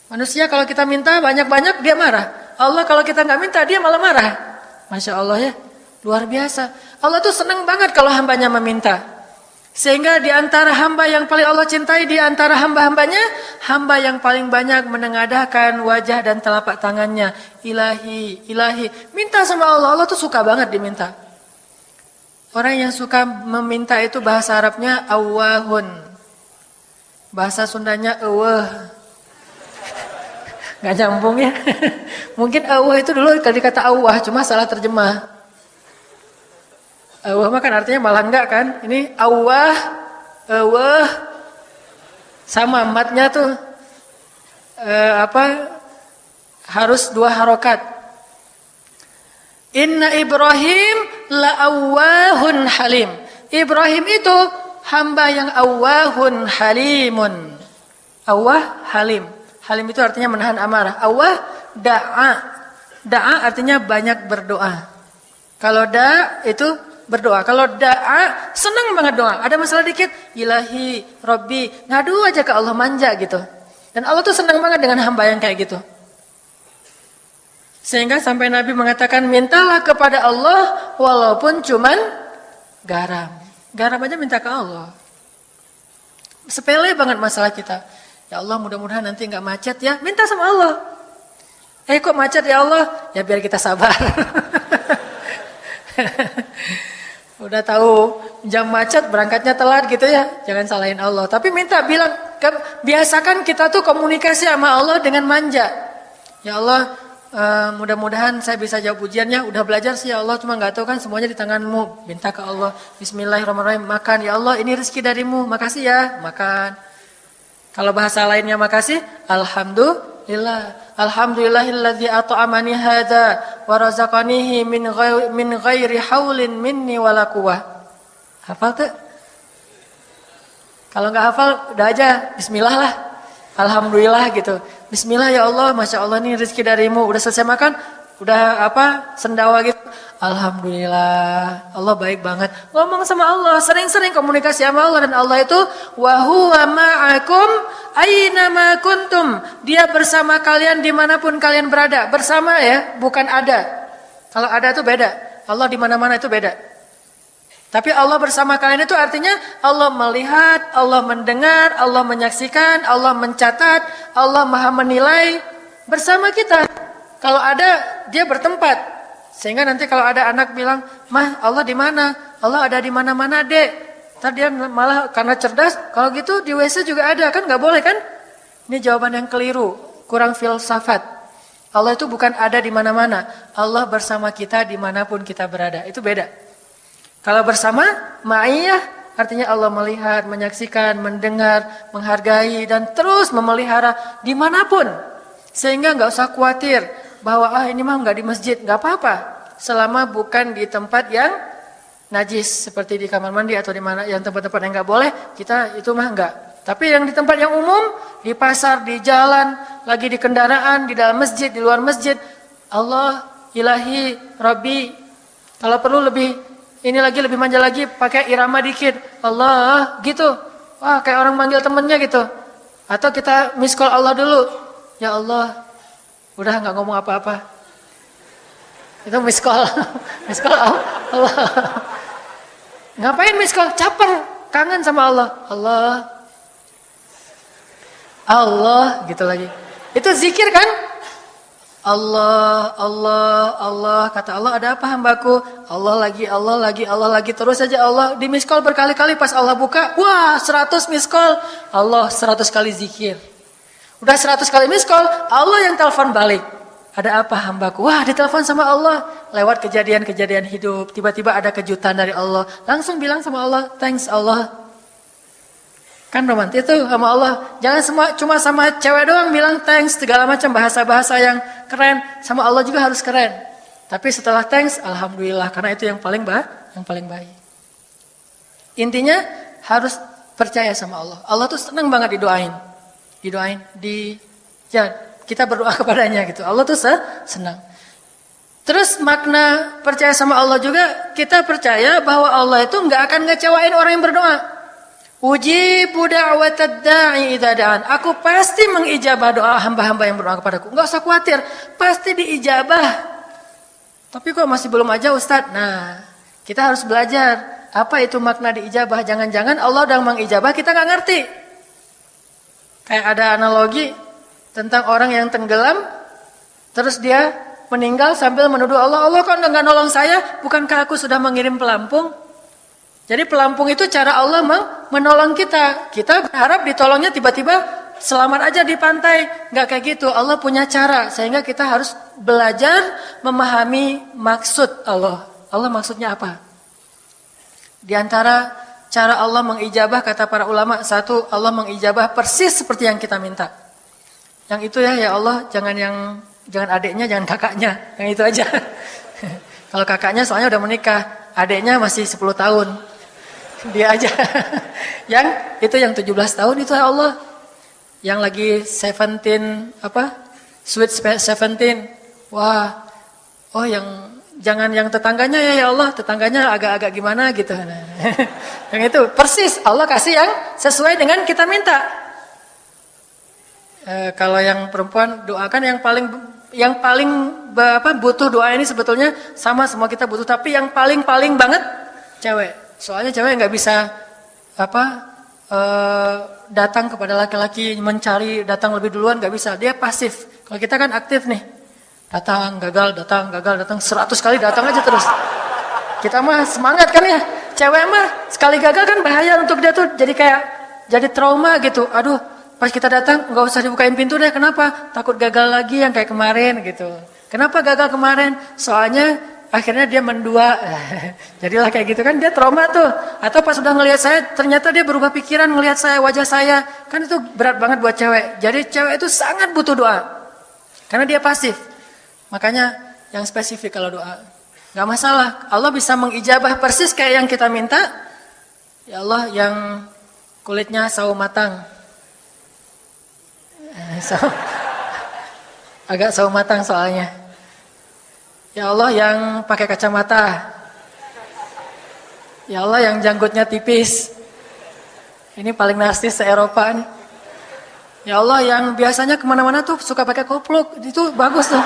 Manusia kalau kita minta banyak-banyak, dia marah. Allah kalau kita nggak minta, dia malah marah. Masya Allah ya, luar biasa. Allah tuh senang banget kalau hambanya meminta. Sehingga di antara hamba yang paling Allah cintai, di antara hamba-hambanya, hamba yang paling banyak menengadahkan wajah dan telapak tangannya. Ilahi, ilahi. Minta sama Allah, Allah tuh suka banget diminta. Orang yang suka meminta itu bahasa Arabnya awahun. Bahasa Sundanya eweh. Gak nyambung ya. Mungkin awah itu dulu kali kata awah, cuma salah terjemah. Awah kan artinya malah enggak kan? Ini awah, awah, sama matnya tuh harus 2 harokat. Inna Ibrahim la awahun halim. Ibrahim itu hamba yang awahun halimun. Awah, halim. Halim itu artinya menahan amarah. Awah, da'a. Da'a artinya banyak berdoa. Kalau da' itu berdoa. Kalau da'a, senang banget doa. Ada masalah dikit, ilahi, Rabbi, ngadu aja ke Allah, manja gitu. Dan Allah tuh senang banget dengan hamba yang kayak gitu. Sehingga sampai Nabi mengatakan, mintalah kepada Allah walaupun cuman garam. Garam aja minta ke Allah. Sepele banget masalah kita. Ya Allah, mudah-mudahan nanti nggak macet ya. Minta sama Allah. Kok macet ya Allah? Ya biar kita sabar. Udah tahu jam macet berangkatnya telat gitu ya. Jangan salahin Allah. Tapi minta bilang, biasakan kita tuh komunikasi sama Allah dengan manja. Ya Allah, mudah-mudahan saya bisa jawab ujiannya. Udah belajar sih ya Allah, cuma nggak tahu kan semuanya di tanganmu. Minta ke Allah. Bismillahirrahmanirrahim. Makan ya Allah, ini rezeki darimu. Makasih ya, makan. Kalau bahasa lainnya makasih, alhamdulillah. Alhamdulillahilladzi at'amani hadza wa razaqanihi min ghairi haulin minni wala quwwah. Hafal tuh? Kalau nggak hafal, udah aja bismillah lah. Alhamdulillah gitu. Bismillah ya Allah, Masya Allah ini rezeki darimu. Udah selesai makan, udah sendawa gitu. Alhamdulillah, Allah baik banget. Ngomong sama Allah, sering-sering komunikasi sama Allah. Dan Allah itu, wa huwa ma'akum aina ma kuntum. Dia bersama kalian dimanapun kalian berada. Bersama ya, bukan ada. Kalau ada itu beda. Allah di mana-mana itu beda. Tapi Allah bersama kalian itu artinya Allah melihat, Allah mendengar, Allah menyaksikan, Allah mencatat, Allah maha menilai bersama kita. Kalau ada, dia bertempat. Sehingga nanti kalau ada anak bilang, "Mah, Allah di mana?" Allah ada di mana-mana, Dek. Tadi dia malah karena cerdas, kalau gitu di WC juga ada, kan nggak boleh kan? Ini jawaban yang keliru, kurang filsafat. Allah itu bukan ada di mana-mana. Allah bersama kita dimanapun kita berada. Itu beda. Kalau bersama, ma'iyah artinya Allah melihat, menyaksikan, mendengar, menghargai, dan terus memelihara dimanapun. Sehingga nggak usah khawatir bahwa ini mah nggak di masjid, nggak apa-apa. Selama bukan di tempat yang najis, seperti di kamar mandi atau di mana yang tempat-tempat yang nggak boleh, kita itu mah nggak. Tapi yang di tempat yang umum, di pasar, di jalan, lagi di kendaraan, di dalam masjid, di luar masjid, Allah, ilahi, Rabbi. Kalau perlu lebih manja lagi, pakai irama dikit. Allah, gitu. Wah, kayak orang manggil temennya gitu. Atau kita miss call Allah dulu. Ya Allah, udah nggak ngomong apa-apa. Itu miss call. Miss call Allah. Ngapain miss call? Caper, kangen sama Allah. Allah, gitu lagi. Itu zikir kan? Allah, kata Allah, ada apa hambaku? Allah lagi, terus saja Allah. Di miss call berkali-kali, pas Allah buka, wah 100 miss call. Allah 100 kali zikir. Udah 100 kali miss call, Allah yang telepon balik. Ada apa hambaku? Wah, ditelepon sama Allah. Lewat kejadian-kejadian hidup, tiba-tiba ada kejutan dari Allah. Langsung bilang sama Allah, thanks Allah. Kan romantis itu sama Allah. Jangan cuma sama cewek doang bilang thanks, segala macam bahasa-bahasa yang keren. Sama Allah juga harus keren. Tapi setelah thanks, alhamdulillah, karena itu yang paling baik. Intinya harus percaya sama Allah. Allah tuh senang banget didoain. Kita berdoa kepadanya gitu. Allah tuh senang. Terus makna percaya sama Allah juga, kita percaya bahwa Allah itu nggak akan ngecewain orang yang berdoa. Ujibu da'watad da'i idza da'an. Aku pasti mengijabah doa hamba-hamba yang berdoa kepadaku. Enggak usah khawatir, pasti diijabah. Tapi kok masih belum aja Ustaz? Nah, kita harus belajar apa itu makna diijabah. Jangan-jangan Allah udah mengijabah, kita nggak ngerti. Kayak ada analogi tentang orang yang tenggelam, terus dia meninggal sambil menuduh Allah, Allah kok nggak nolong saya? Bukankah aku sudah mengirim pelampung? Jadi pelampung itu cara Allah menolong kita. Kita berharap ditolongnya tiba-tiba selamat aja di pantai. Nggak kayak gitu. Allah punya cara. Sehingga kita harus belajar memahami maksud Allah. Allah maksudnya apa? Di antara cara Allah mengijabah, kata para ulama, satu, Allah mengijabah persis seperti yang kita minta. Yang itu ya Allah, jangan adiknya, jangan kakaknya. Yang itu aja. Kalau kakaknya soalnya udah menikah, adiknya masih 10 tahun. Dia aja. Yang itu yang 17 tahun itu ya Allah. Yang lagi 17 apa? Sweet 17. Wah. Oh yang jangan yang tetangganya ya Allah, tetangganya agak-agak gimana gitu. Nah, yang itu persis Allah kasih yang sesuai dengan kita minta. Kalau yang perempuan doakan yang paling butuh doa ini sebetulnya sama semua kita butuh, tapi yang paling banget cewek. Soalnya cewek nggak bisa datang kepada laki-laki mencari datang lebih duluan, nggak bisa. Dia pasif. Kalau kita kan aktif nih. Datang, gagal, 100 kali datang aja terus. Kita mah semangat kan ya. Cewek mah sekali gagal kan bahaya untuk dia tuh jadi trauma gitu. Aduh, pas kita datang nggak usah dibukain pintu deh. Kenapa? Takut gagal lagi yang kayak kemarin gitu. Kenapa gagal kemarin? Soalnya akhirnya dia mendua. Jadilah kayak gitu kan, dia trauma tuh. Atau pas sudah ngelihat saya ternyata dia berubah pikiran ngelihat saya, wajah saya. Kan itu berat banget buat cewek. Jadi cewek itu sangat butuh doa. Karena dia pasif. Makanya yang spesifik kalau doa. Gak masalah. Allah bisa mengijabah persis kayak yang kita minta. Ya Allah yang kulitnya sawo matang. Agak sawo matang soalnya. Ya Allah yang pakai kacamata. Ya Allah yang janggutnya tipis. Ini paling narsis se-Eropa nih. Ya Allah yang biasanya kemana-mana tuh suka pakai kopluk, itu bagus tuh.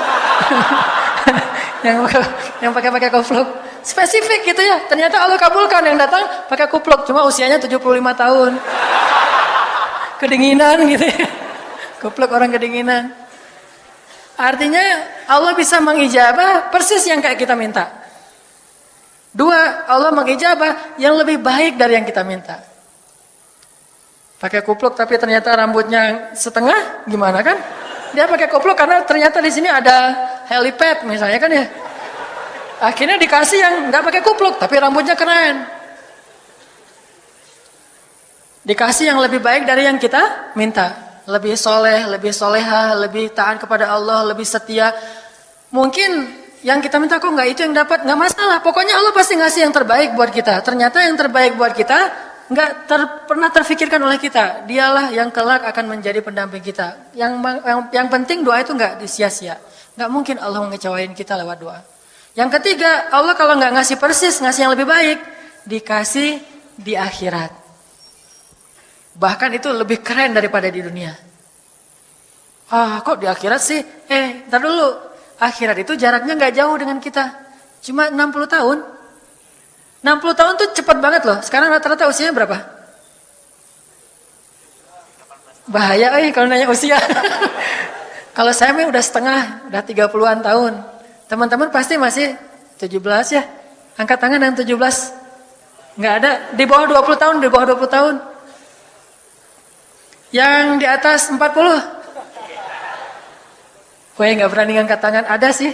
yang pakai kopluk. Spesifik gitu ya. Ternyata Allah kabulkan yang datang pakai kopluk. Cuma usianya 75 tahun. Kedinginan gitu ya. Kopluk orang kedinginan. Artinya Allah bisa mengijabah persis yang kayak kita minta. Dua, Allah mengijabah yang lebih baik dari yang kita minta. Pakai kupluk tapi ternyata rambutnya setengah, gimana kan? Dia pakai kupluk karena ternyata di sini ada helipad misalnya kan ya. Akhirnya dikasih yang nggak pakai kupluk tapi rambutnya keren. Dikasih yang lebih baik dari yang kita minta. Lebih soleh, lebih soleha, lebih taat kepada Allah, lebih setia. Mungkin yang kita minta kok nggak itu yang dapat, nggak masalah. Pokoknya Allah pasti ngasih yang terbaik buat kita. Ternyata yang terbaik buat kita nggak pernah terfikirkan oleh kita. Dialah yang kelak akan menjadi pendamping kita. Yang penting doa itu nggak disia-sia. Nggak mungkin Allah mengecewain kita lewat doa. Yang ketiga, Allah kalau nggak ngasih persis, ngasih yang lebih baik, dikasih di akhirat. Bahkan itu lebih keren daripada di dunia. Kok di akhirat sih? Ntar dulu. Akhirat itu jaraknya nggak jauh dengan kita. Cuma 60 tahun. 60 tahun tuh cepat banget loh. Sekarang rata-rata usianya berapa? Bahaya kalau nanya usia. Kalau saya mah udah setengah, udah 30-an tahun. Teman-teman pasti masih 17 ya. Angkat tangan yang 17. Nggak ada. Di bawah 20 tahun, di bawah 20 tahun. Yang di atas 40. Gue nggak berani angkat tangan, ada sih.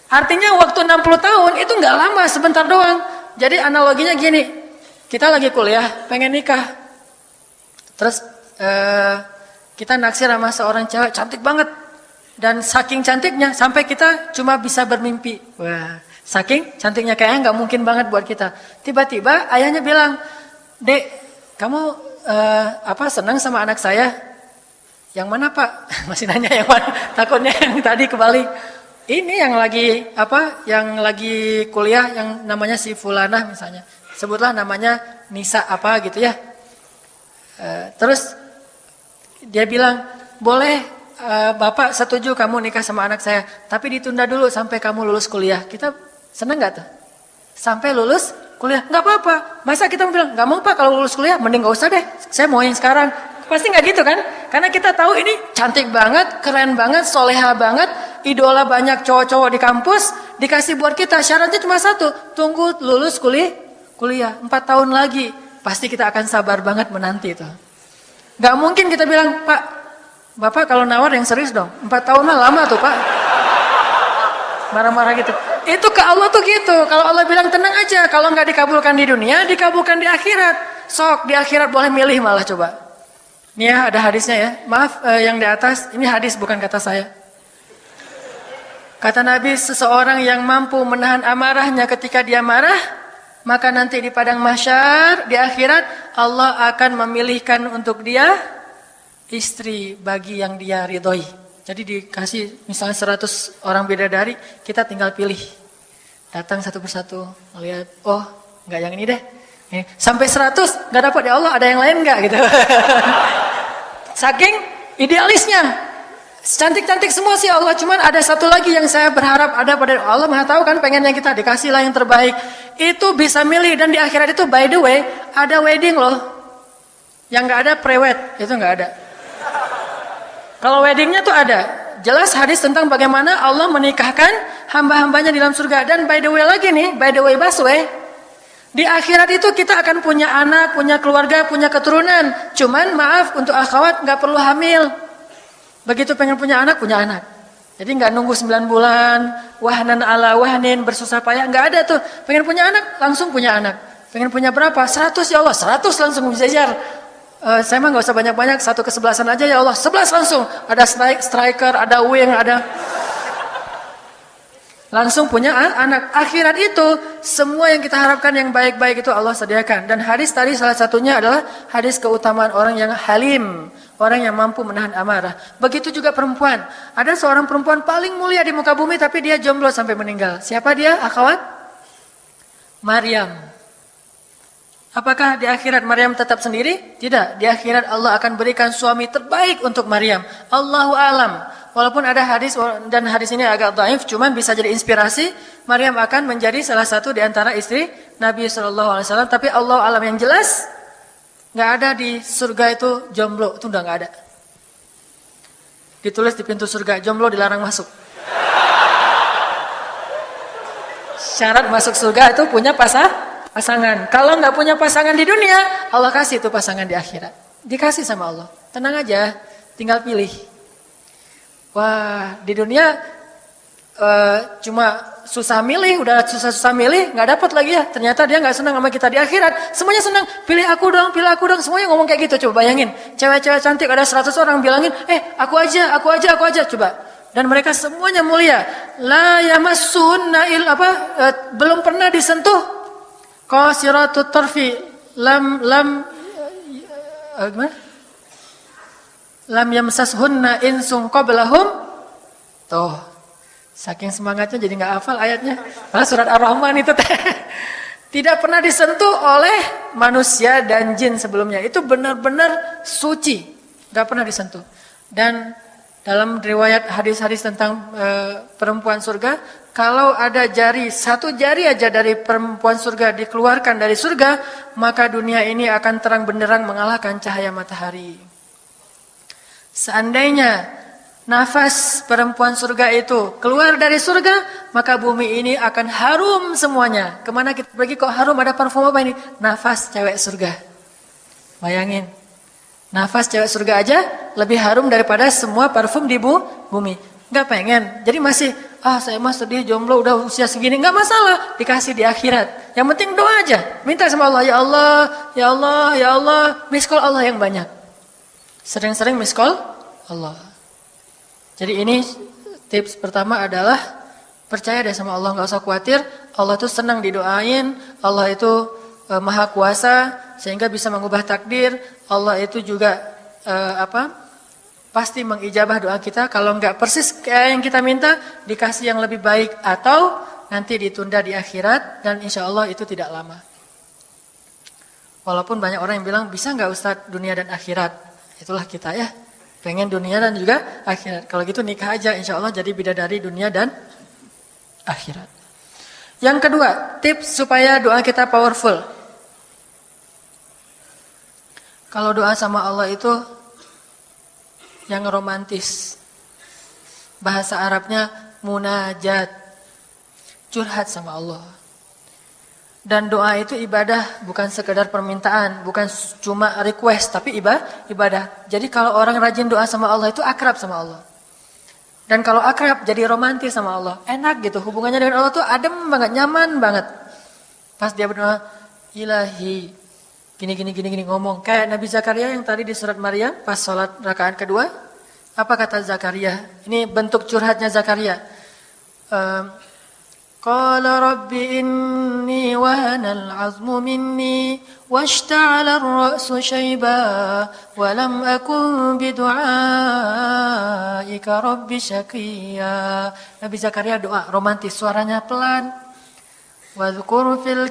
Artinya waktu 60 tahun itu nggak lama, sebentar doang. Jadi analoginya gini, kita lagi kuliah, pengen nikah. Terus kita naksir sama seorang cewek cantik banget. Dan saking cantiknya sampai kita cuma bisa bermimpi. Wah, saking cantiknya kayaknya nggak mungkin banget buat kita. Tiba-tiba ayahnya bilang, "Dek, kamu senang sama anak saya?" "Yang mana Pak?" Masih nanya yang mana, takutnya yang tadi kebalik. Ini yang lagi kuliah yang namanya si Fulanah misalnya. Sebutlah namanya Nisa apa gitu ya. Terus dia bilang, "Boleh Bapak setuju kamu nikah sama anak saya. Tapi ditunda dulu sampai kamu lulus kuliah." Kita seneng gak tuh? Sampai lulus kuliah, gak apa-apa. Masa kita bilang, "Gak mau Pak kalau lulus kuliah, mending gak usah deh. Saya mau yang sekarang." Pasti gak gitu kan? Karena kita tahu ini cantik banget, keren banget, soleha banget, idola banyak cowok-cowok di kampus, dikasih buat kita. Syaratnya cuma satu, tunggu lulus kuliah 4 tahun lagi. Pasti kita akan sabar banget menanti itu. Gak mungkin kita bilang, "Pak, Bapak kalau nawar yang serius dong. 4 tahun mah lama tuh Pak." Marah-marah gitu. Itu ke Allah tuh gitu. Kalau Allah bilang tenang aja, kalau nggak dikabulkan di dunia, dikabulkan di akhirat. Sok di akhirat boleh milih malah coba. Ini ya ada hadisnya ya. Maaf yang di atas, ini hadis bukan kata saya. Kata Nabi, seseorang yang mampu menahan amarahnya ketika dia marah, maka nanti di padang mahsyar, di akhirat, Allah akan memilihkan untuk dia istri bagi yang dia ridhoi. Jadi dikasih misalnya 100 orang bidadari, kita tinggal pilih. Datang satu persatu, melihat, oh enggak yang ini deh. Ini. Sampai 100, enggak dapat ya Allah, ada yang lain enggak gitu. Saking idealisnya. Cantik-cantik semua sih Allah, cuman ada satu lagi yang saya berharap ada pada Allah. Maha tahu kan, pengennya kita dikasihlah yang terbaik. Itu bisa milih, dan di akhirat itu by the way ada wedding loh. Yang enggak ada pre-wed, itu enggak ada. Kalau weddingnya tuh ada. Jelas hadis tentang bagaimana Allah menikahkan hamba-hambanya di dalam surga. Dan by the way lagi nih, by the way busway, di akhirat itu kita akan punya anak, punya keluarga, punya keturunan. Cuman maaf untuk akhwat nggak perlu hamil. Begitu pengen punya anak, punya anak. Jadi nggak nunggu 9 bulan, wahnan ala wahnin, bersusah payah, nggak ada tuh. Pengen punya anak, langsung punya anak. Pengen punya berapa? 100 ya Allah, 100 langsung dijajar. Saya mah nggak usah banyak-banyak, 1 ke 11-an aja ya Allah, 11 langsung. Ada striker, ada wing, ada langsung punya anak. Akhirat itu semua yang kita harapkan yang baik-baik itu Allah sediakan. Dan hadis tadi salah satunya adalah hadis keutamaan orang yang halim, orang yang mampu menahan amarah. Begitu juga perempuan. Ada seorang perempuan paling mulia di muka bumi tapi dia jomblo sampai meninggal. Siapa dia, akhwat? Maryam. Apakah di akhirat Maryam tetap sendiri? Tidak. Di akhirat Allah akan berikan suami terbaik untuk Maryam. Allahu alam. Walaupun ada hadis, dan hadis ini agak dhaif, cuman bisa jadi inspirasi. Maryam akan menjadi salah satu di antara istri Nabi SAW. Tapi Allah alam, yang jelas nggak ada di surga itu jomblo. Itu udah nggak ada. Ditulis di pintu surga, jomblo dilarang masuk. Syarat masuk surga itu punya pasangan. Kalau nggak punya pasangan di dunia, Allah kasih itu pasangan di akhirat. Dikasih sama Allah. Tenang aja, tinggal pilih. Wah, di dunia cuma susah milih, udah susah-susah milih, nggak dapat lagi ya. Ternyata dia nggak senang sama kita di akhirat. Semuanya senang, pilih aku dong, semuanya ngomong kayak gitu. Coba bayangin, cewek-cewek cantik ada 100 orang bilangin, aku aja. Coba. Dan mereka semuanya mulia. La yamassunna belum pernah disentuh qasiratut tarfi, gimana? Lam yamsashunna insun qablahum. Tuh, saking semangatnya jadi nggak hafal ayatnya. Surat Ar-Rahman itu tidak pernah disentuh oleh manusia dan jin sebelumnya. Itu benar-benar suci, nggak pernah disentuh. Dan dalam riwayat hadis-hadis tentang perempuan surga, kalau ada satu jari aja dari perempuan surga dikeluarkan dari surga, maka dunia ini akan terang benderang mengalahkan cahaya matahari. Seandainya nafas perempuan surga itu keluar dari surga, maka bumi ini akan harum semuanya. Kemana kita pergi kok harum, ada parfum apa ini? Nafas cewek surga. Bayangin, nafas cewek surga aja lebih harum daripada semua parfum di bumi. Gak pengen, jadi masih, saya mah sedih jomblo udah usia segini. Gak masalah, dikasih di akhirat. Yang penting doa aja, minta sama Allah, ya Allah, ya Allah, ya Allah. Miss call Allah yang banyak. Sering-sering miss call Allah. Jadi ini tips pertama adalah percaya deh sama Allah, gak usah khawatir. Allah itu senang didoain, Allah itu maha kuasa sehingga bisa mengubah takdir. Allah itu juga pasti mengijabah doa kita. Kalau nggak persis kayak yang kita minta, dikasih yang lebih baik atau nanti ditunda di akhirat, dan insya Allah itu tidak lama. Walaupun banyak orang yang bilang bisa nggak Ustadz dunia dan akhirat. Itulah kita ya, pengen dunia dan juga akhirat. Kalau gitu nikah aja, insya Allah jadi bidadari dunia dan akhirat. Yang kedua, tips supaya doa kita powerful. Kalau doa sama Allah itu yang romantis. Bahasa Arabnya munajat, curhat sama Allah. Dan doa itu ibadah, bukan sekedar permintaan, bukan cuma request, tapi ibadah. Jadi kalau orang rajin doa sama Allah itu akrab sama Allah. Dan kalau akrab jadi romantis sama Allah, enak gitu. Hubungannya dengan Allah tuh adem banget, nyaman banget. Pas dia berdoa, Ilahi, gini ngomong. Kayak Nabi Zakaria yang tadi di surat Maryam, pas sholat rakaat kedua, apa kata Zakaria? Ini bentuk curhatnya Zakaria. Qala rabbi inni wahana العظم مني واشتعل الرأس شيبا ولم أكن بدعائك رب شقيا. Nabi Zakaria doa romantis, suaranya pelan. Wadhkur fil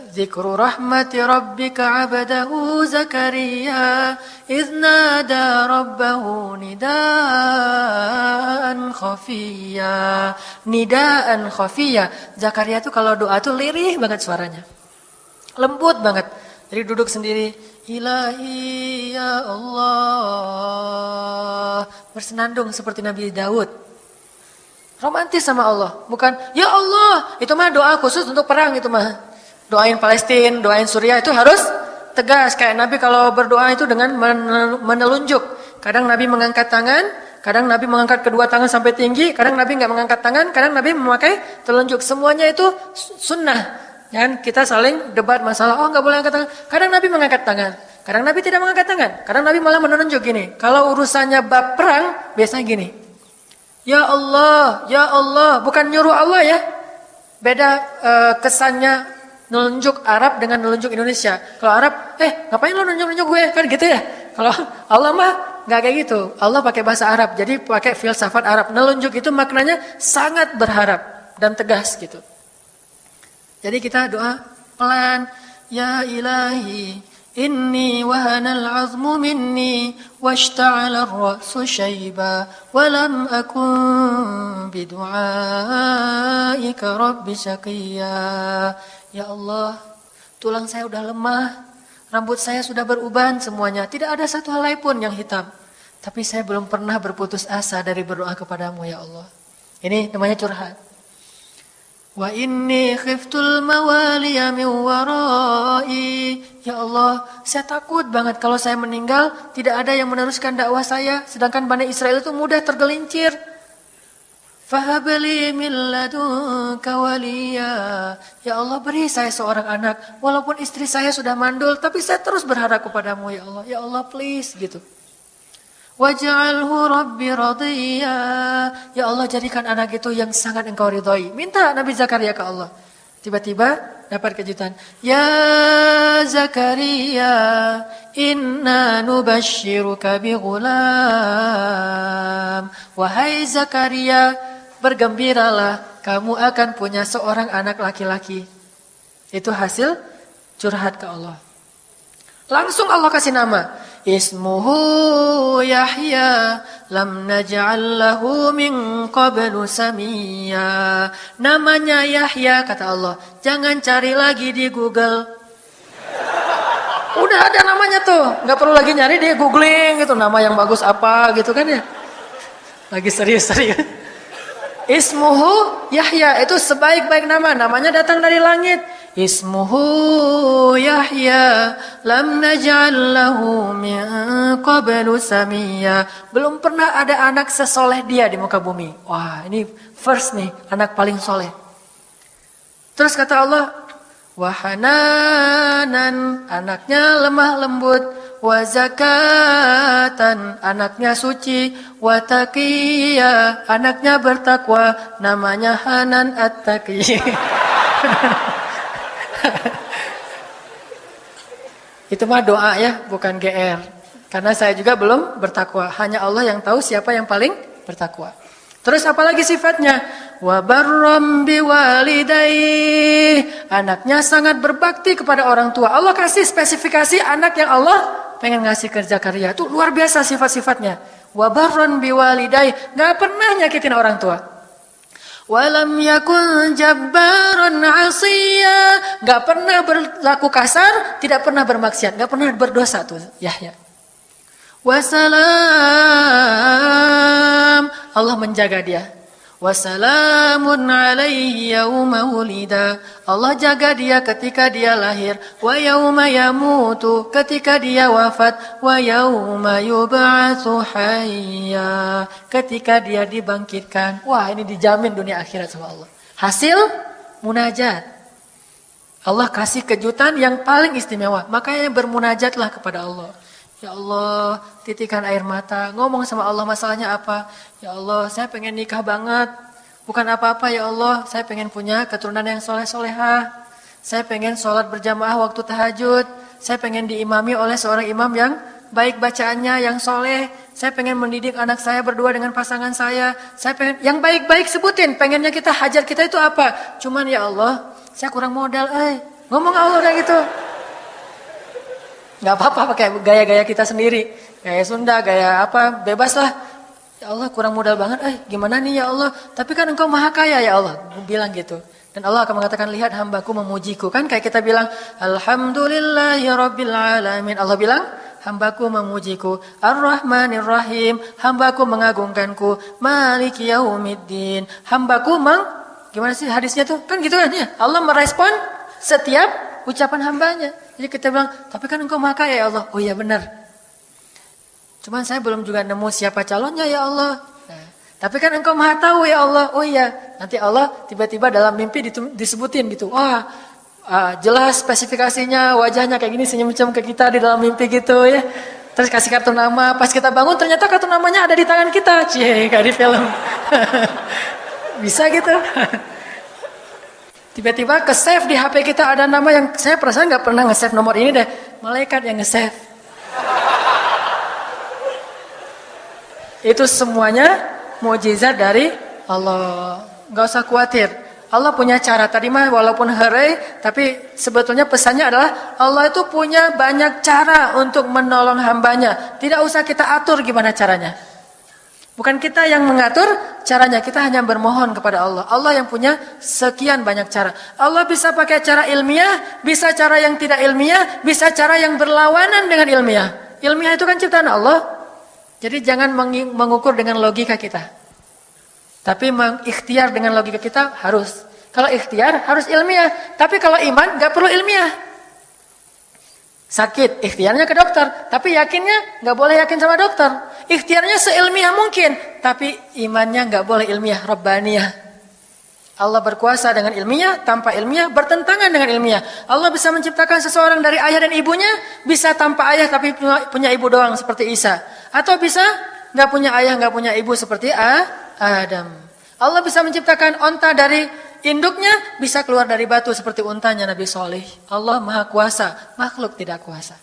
dzikru rahmati rabbika 'abdahu Zakaria idz nada rabbahu nidaan khafiyya. Nidaan khafiyya. Zakaria itu kalau doa tuh lirih banget suaranya. Lembut banget. Jadi duduk sendiri, Ilahi ya Allah. Bersenandung seperti Nabi Daud. Romantis sama Allah, bukan ya Allah, itu mah doa khusus untuk perang itu mah. Doain Palestina, doain Suriah itu harus tegas. Kayak Nabi kalau berdoa itu dengan menelunjuk. Kadang Nabi mengangkat tangan, kadang Nabi mengangkat kedua tangan sampai tinggi, kadang Nabi nggak mengangkat tangan, kadang Nabi memakai telunjuk. Semuanya itu sunnah. Dan kita saling debat masalah, oh nggak boleh angkat tangan. Kadang Nabi mengangkat tangan, kadang Nabi tidak mengangkat tangan, kadang Nabi malah menunjuk gini. Kalau urusannya bab perang, biasanya gini. Ya Allah, bukan nyuruh Allah ya. Beda kesannya nunjuk Arab dengan nunjuk Indonesia. Kalau Arab, ngapain lo nunjuk gue? Kan gitu ya. Kalau Allah mah nggak kayak gitu. Allah pakai bahasa Arab, jadi pakai filsafat Arab. Nunjuk itu maknanya sangat berharap dan tegas gitu. Jadi kita doa pelan, ya ilahi. Inni wahanal azmu minni washta'ala ar-ra'su shayba wa lam akun bidu'aika rabbi syaqiyya. Ya Allah, tulang saya sudah lemah, rambut saya sudah beruban semuanya, tidak ada satu helai pun yang hitam. Tapi saya belum pernah berputus asa dari berdoa kepadamu ya Allah. Ini namanya curhat. Wa inni khiftul mawaliya min warai. Ya Allah, saya takut banget kalau saya meninggal tidak ada yang meneruskan dakwah saya, sedangkan Bani Israel itu mudah tergelincir. Fahabli min ladunka waliya. Ya Allah, beri saya seorang anak, walaupun istri saya sudah mandul, tapi saya terus berharap kepadamu ya Allah. Ya Allah, please gitu. Waj'alhu rabbi radiyya. Ya Allah, jadikan anak itu yang sangat engkau ridhai. Minta Nabi Zakaria ke Allah. Tiba-tiba dapat kejutan. Ya Zakaria, inna nubashshiruka bi ghulam. Wahai Zakaria, bergembiralah, kamu akan punya seorang anak laki-laki. Itu hasil curhat ke Allah. Langsung Allah kasih nama. Ismuhu Yahya lam naj'al lahu min qablu samiyya. Namanya Yahya, kata Allah. Jangan cari lagi di Google. Udah ada namanya tuh, nggak perlu lagi nyari di googling gitu nama yang bagus apa gitu kan ya. Lagi serius-serius. Ismuhu Yahya, itu sebaik-baik nama, namanya datang dari langit. Ismuhu Yahya lam naj'al lahu min qablu samiyya. Belum pernah ada anak sesoleh dia di muka bumi. Wah, ini first nih, anak paling soleh. Terus kata Allah, wahananan, anaknya lemah lembut, wa zakatan, anaknya suci, wa taqiyya, anaknya bertakwa, namanya Hanan At-Taqi. Itu mah doa ya, bukan GR. Karena saya juga belum bertakwa. Hanya Allah yang tahu siapa yang paling bertakwa. Terus apalagi sifatnya? Wa barram biwalidayhi. Anaknya sangat berbakti kepada orang tua. Allah kasih spesifikasi anak yang Allah pengen ngasih ke Zakaria. Itu luar biasa sifat-sifatnya. Wa barram biwalidayhi. Gak pernah nyakitin orang tua. Walam yakun jabbaran asiyya. Gak pernah berlaku kasar, tidak pernah bermaksiat, gak pernah berdosa tuh Yahya. Wassalam, Allah menjaga dia. Wassalamun alaihi yauma wulida. Allah jaga dia ketika dia lahir. Wa yauma yamutu, ketika dia wafat. Wa yauma yub'atsu hayya, ketika dia dibangkitkan. Wah, ini dijamin dunia akhirat sama Allah. Hasil munajat. Allah kasih kejutan yang paling istimewa. Makanya bermunajatlah kepada Allah. Ya Allah, titikan air mata, ngomong sama Allah masalahnya apa. Ya Allah, saya pengen nikah banget. Bukan apa-apa ya Allah, saya pengen punya keturunan yang soleh-solehah. Saya pengen sholat berjamaah waktu tahajud. Saya pengen diimami oleh seorang imam yang baik bacaannya, yang soleh. Saya pengen mendidik anak saya berdua dengan pasangan saya. Saya pengen, yang baik-baik sebutin. Pengennya kita, hajat kita itu apa? Cuman ya Allah, saya kurang modal. Ngomong Allah kayak gitu. Gak apa-apa pakai gaya-gaya kita sendiri. Gaya Sunda, gaya apa, bebas lah. Ya Allah kurang modal banget, gimana nih ya Allah. Tapi kan engkau maha kaya ya Allah. Bilang gitu. Dan Allah akan mengatakan, lihat hambaku memujiku. Kan kayak kita bilang, Alhamdulillahi Rabbil Alamin. Allah bilang, hambaku memujiku. Ar-Rahmanir-Rahim. Hambaku mengagungkanku. Maliki Yaumiddin. Hambaku gimana sih hadisnya tuh? Kan gitu kan ya. Allah merespon setiap ucapan hambanya. Jadi kita bilang, tapi kan engkau maha kaya ya Allah. Oh iya benar. Cuman saya belum juga nemu siapa calonnya ya Allah. Nah, tapi kan engkau maha tahu ya Allah. Oh iya. Nanti Allah tiba-tiba dalam mimpi disebutin gitu. Wah, jelas spesifikasinya, wajahnya kayak gini, senyum-senyum ke kita di dalam mimpi gitu ya. Terus kasih kartu nama. Pas kita bangun ternyata kartu namanya ada di tangan kita. Cie, kayak di film. Bisa gitu. Tiba-tiba ke-save di HP kita ada nama yang saya perasaan gak pernah nge-save nomor ini deh. Malaikat yang nge-save. Itu semuanya mukjizat dari Allah. Gak usah khawatir. Allah punya cara. Tadi mah walaupun herai, tapi sebetulnya pesannya adalah Allah itu punya banyak cara untuk menolong hambanya. Tidak usah kita atur gimana caranya. Bukan kita yang mengatur caranya. Kita hanya bermohon kepada Allah. Allah yang punya sekian banyak cara. Allah bisa pakai cara ilmiah, bisa cara yang tidak ilmiah, bisa cara yang berlawanan dengan ilmiah. Ilmiah itu kan ciptaan Allah. Jadi jangan mengukur dengan logika kita. Tapi mengikhtiar dengan logika kita harus. Kalau ikhtiar harus ilmiah. Tapi kalau iman gak perlu ilmiah. Sakit, ikhtiarnya ke dokter. Tapi yakinnya gak boleh yakin sama dokter. Ikhtiarnya seilmiah mungkin. Tapi imannya gak boleh ilmiah, Rabbaniyah. Allah berkuasa dengan ilmiah, tanpa ilmiah, bertentangan dengan ilmiah. Allah bisa menciptakan seseorang dari ayah dan ibunya, bisa tanpa ayah tapi punya ibu doang seperti Isa. Atau bisa gak punya ayah, gak punya ibu seperti Adam. Allah bisa menciptakan onta dari induknya, bisa keluar dari batu seperti untanya Nabi Soleh. Allah maha kuasa, makhluk tidak kuasa.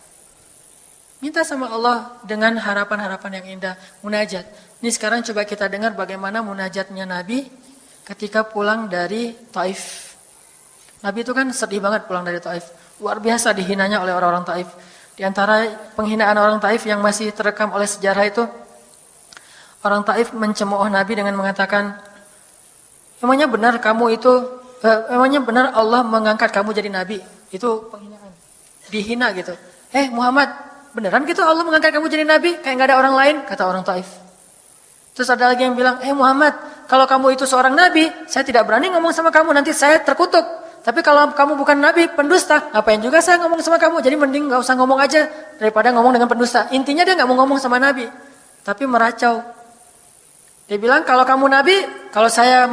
Minta sama Allah dengan harapan-harapan yang indah, munajat. Ini sekarang coba kita dengar bagaimana munajatnya Nabi ketika pulang dari Taif. Nabi itu kan sedih banget pulang dari Taif. Luar biasa dihinanya oleh orang-orang Taif. Di antara penghinaan orang Taif yang masih terekam oleh sejarah itu, orang Taif mencemooh Nabi dengan mengatakan, emangnya benar kamu itu, emangnya benar Allah mengangkat kamu jadi Nabi? Itu penghinaan. Dihina gitu. Muhammad, beneran gitu Allah mengangkat kamu jadi Nabi? Kayak gak ada orang lain? Kata orang Taif. Terus ada lagi yang bilang, Muhammad, kalau kamu itu seorang Nabi, saya tidak berani ngomong sama kamu, nanti saya terkutuk. Tapi kalau kamu bukan Nabi, pendusta, ngapain juga saya ngomong sama kamu? Jadi mending gak usah ngomong aja, daripada ngomong dengan pendusta. Intinya dia gak mau ngomong sama Nabi, tapi meracau. Dia bilang, kalau kamu Nabi, kalau saya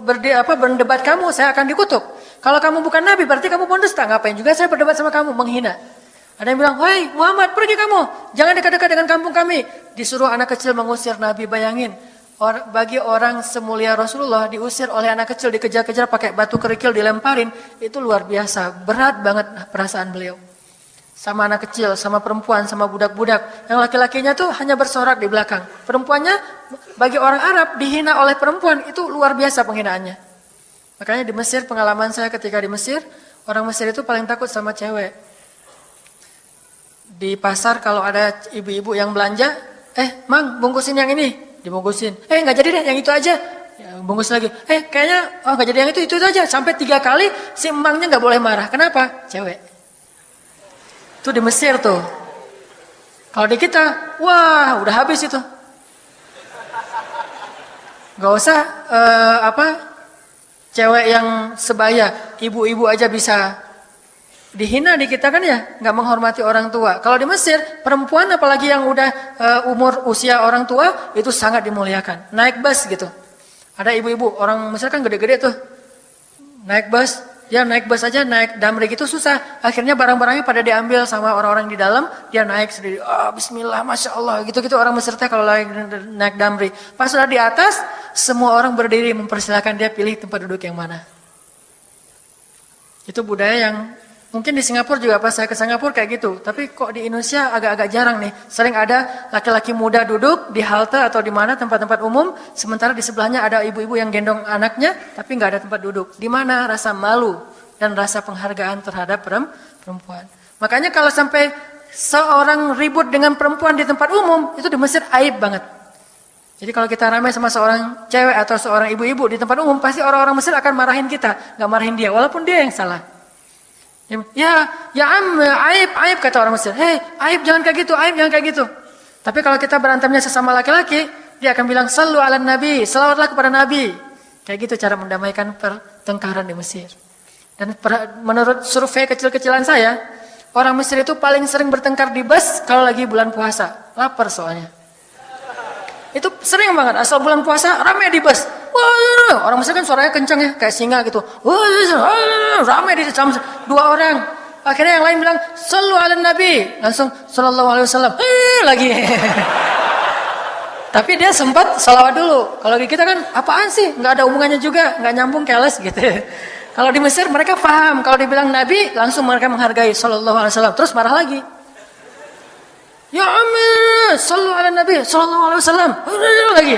berdebat kamu, saya akan dikutuk. Kalau kamu bukan Nabi, berarti kamu pendusta. Ngapain juga saya berdebat sama kamu, menghina. Ada yang bilang, hei Muhammad, pergi kamu, jangan dekat-dekat dengan kampung kami. Disuruh anak kecil mengusir Nabi, bayangin. Bagi orang semulia Rasulullah diusir oleh anak kecil, dikejar-kejar pakai batu kerikil dilemparin, itu luar biasa, berat banget perasaan beliau. Sama anak kecil, sama perempuan, sama budak-budak. Yang laki-lakinya tuh hanya bersorak di belakang. Perempuannya bagi orang Arab dihina oleh perempuan, itu luar biasa penghinaannya. Makanya di Mesir, pengalaman saya ketika di Mesir, orang Mesir itu paling takut sama cewek. Di pasar kalau ada ibu-ibu yang belanja, Mang bungkusin yang ini, dibungkusin. Nggak jadi deh, yang itu aja. Ya, bungkus lagi. Kayaknya nggak jadi yang itu aja. Sampai 3 kali si emangnya nggak boleh marah. Kenapa? Cewek. Itu di Mesir tuh. Kalau di kita, wah udah habis itu. Gak usah cewek yang sebaya, ibu-ibu aja bisa dihina di kita kan ya, nggak menghormati orang tua. Kalau di Mesir, perempuan apalagi yang udah umur usia orang tua itu sangat dimuliakan. Naik bus gitu. Ada ibu-ibu, orang Mesir kan gede-gede tuh. Naik bus, dia naik bus aja, naik damri gitu susah. Akhirnya barang-barangnya pada diambil sama orang-orang di dalam, dia naik sendiri. Bismillah, Masya Allah, gitu-gitu orang Mesir teh kalau lagi naik damri. Pas sudah di atas, semua orang berdiri mempersilahkan dia pilih tempat duduk yang mana. Itu budaya yang mungkin di Singapura juga pas saya ke Singapura kayak gitu. Tapi kok di Indonesia agak-agak jarang nih. Sering ada laki-laki muda duduk di halte atau di mana tempat-tempat umum. Sementara di sebelahnya ada ibu-ibu yang gendong anaknya. Tapi nggak ada tempat duduk. Di mana rasa malu dan rasa penghargaan terhadap perempuan. Makanya kalau sampai seorang ribut dengan perempuan di tempat umum. Itu di Mesir aib banget. Jadi kalau kita ramai sama seorang cewek atau seorang ibu-ibu di tempat umum. Pasti orang-orang Mesir akan marahin kita. Nggak marahin dia. Walaupun dia yang salah. Ya am, aib kata orang Mesir. Hei, aib jangan kayak gitu, aib jangan kayak gitu. Tapi kalau kita berantemnya sesama laki-laki, dia akan bilang sallu ala nabi, selawatlah kepada nabi. Kayak gitu cara mendamaikan pertengkaran di Mesir. Dan menurut survei kecil-kecilan saya, orang Mesir itu paling sering bertengkar di bus kalau lagi bulan puasa. Lapar soalnya. Itu sering banget, asal bulan puasa ramai di bus. Wah, orang Mesir kan suaranya kencang ya, kayak singa gitu. Wah, ramai di jam 2 orang. Akhirnya yang lain bilang, sallu ala nabi. Langsung, sallallahu alaihi wasallam. Lagi. Tapi dia sempat salawat dulu. Kalau kita kan, apaan sih? Nggak ada hubungannya juga, nggak nyambung, keles gitu. Kalau di Mesir mereka paham. Kalau dibilang nabi, langsung mereka menghargai sallallahu alaihi wasallam. Terus marah lagi. Ya Amir, sallu ala nabi, sallallahu alaihi wasallam. Lagi.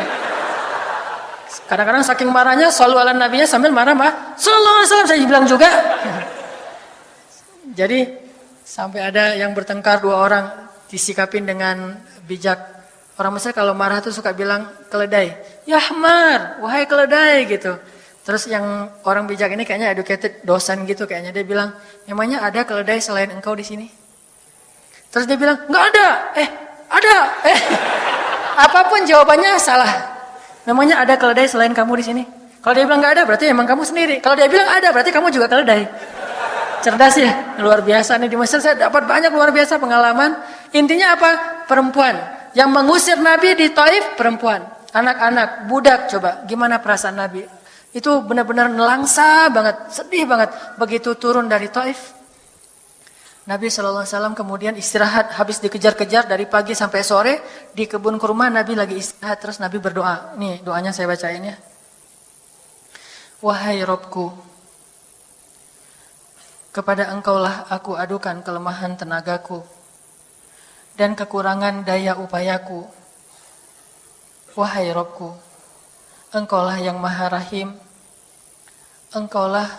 Kadang-kadang saking marahnya, sallu ala nabinya sambil marah-marah. Sallallahu alaihi wasallam saya bilang juga. Jadi sampai ada yang bertengkar 2 orang disikapin dengan bijak. Orang Mesir kalau marah tuh suka bilang keledai. Ya Ahmar, wahai keledai gitu. Terus yang orang bijak ini kayaknya educated dosen gitu kayaknya. Dia bilang, emangnya ada keledai selain engkau di sini? Terus dia bilang, nggak ada. Ada. Apapun jawabannya salah. Namanya ada keledai selain kamu di sini. Kalau dia bilang nggak ada, berarti emang kamu sendiri. Kalau dia bilang ada, berarti kamu juga keledai. Cerdas ya, luar biasa nih di Mesir. Saya dapat banyak luar biasa pengalaman. Intinya apa? Perempuan yang mengusir Nabi di Taif, perempuan, anak-anak, budak. Coba, gimana perasaan Nabi? Itu benar-benar nelangsa banget, sedih banget. Begitu turun dari Taif, Nabi SAW kemudian istirahat, habis dikejar-kejar dari pagi sampai sore di kebun kurma. Nabi lagi istirahat, terus Nabi berdoa. Nih doanya saya bacain ya. Wahai Robku, kepada engkaulah aku adukan kelemahan tenagaku dan kekurangan daya upayaku. Wahai Robku, engkaulah yang maha rahim, engkaulah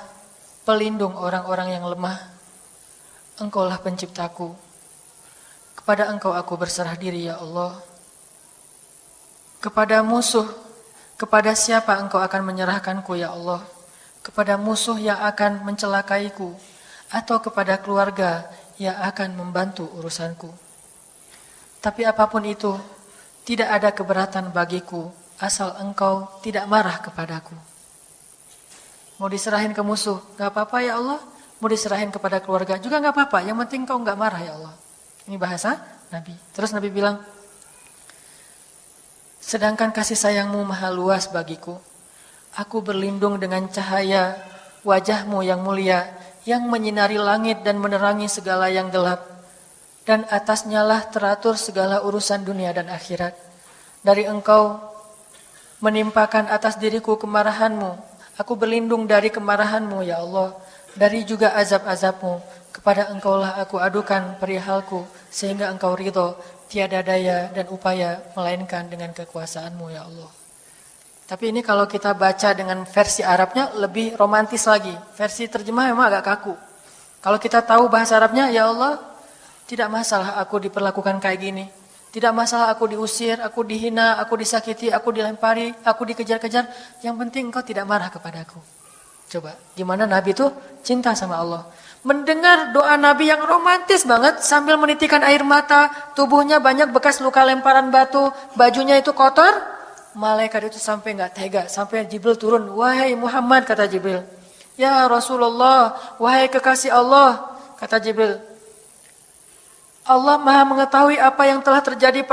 pelindung orang-orang yang lemah. Engkaulah penciptaku. Kepada engkau aku berserah diri ya Allah. Kepada musuh, kepada siapa engkau akan menyerahkanku ya Allah? Kepada musuh yang akan mencelakaiku, atau kepada keluarga yang akan membantu urusanku. Tapi apapun itu, tidak ada keberatan bagiku, asal engkau tidak marah kepadaku. Mau diserahin ke musuh, gak apa-apa ya Allah. Mau diserahin kepada keluarga juga nggak apa-apa. Yang penting kau nggak marah ya Allah. Ini bahasa Nabi. Terus Nabi bilang, sedangkan kasih sayangmu maha luas bagiku. Aku berlindung dengan cahaya wajahmu yang mulia, yang menyinari langit dan menerangi segala yang gelap. Dan atasnya lah teratur segala urusan dunia dan akhirat. Dari engkau menimpakan atas diriku kemarahanmu. Aku berlindung dari kemarahanmu ya Allah. Dari juga azab-azabmu, kepada engkaulah aku adukan perihalku, sehingga engkau ridho, tiada daya dan upaya, melainkan dengan kekuasaanmu ya Allah. Tapi ini kalau kita baca dengan versi Arabnya lebih romantis lagi. Versi terjemah memang agak kaku. Kalau kita tahu bahasa Arabnya, ya Allah, tidak masalah aku diperlakukan kayak gini. Tidak masalah aku diusir, aku dihina, aku disakiti, aku dilempari, aku dikejar-kejar. Yang penting engkau tidak marah kepadaku. Coba, gimana Nabi itu cinta sama Allah. Mendengar doa Nabi yang romantis banget sambil menitikan air mata, tubuhnya banyak bekas luka lemparan batu, bajunya itu kotor. Malaikat itu sampai nggak tega, sampai Jibril turun. Wahai Muhammad, kata Jibril. Ya Rasulullah, wahai kekasih Allah, kata Jibril. Allah maha mengetahui apa yang telah terjadi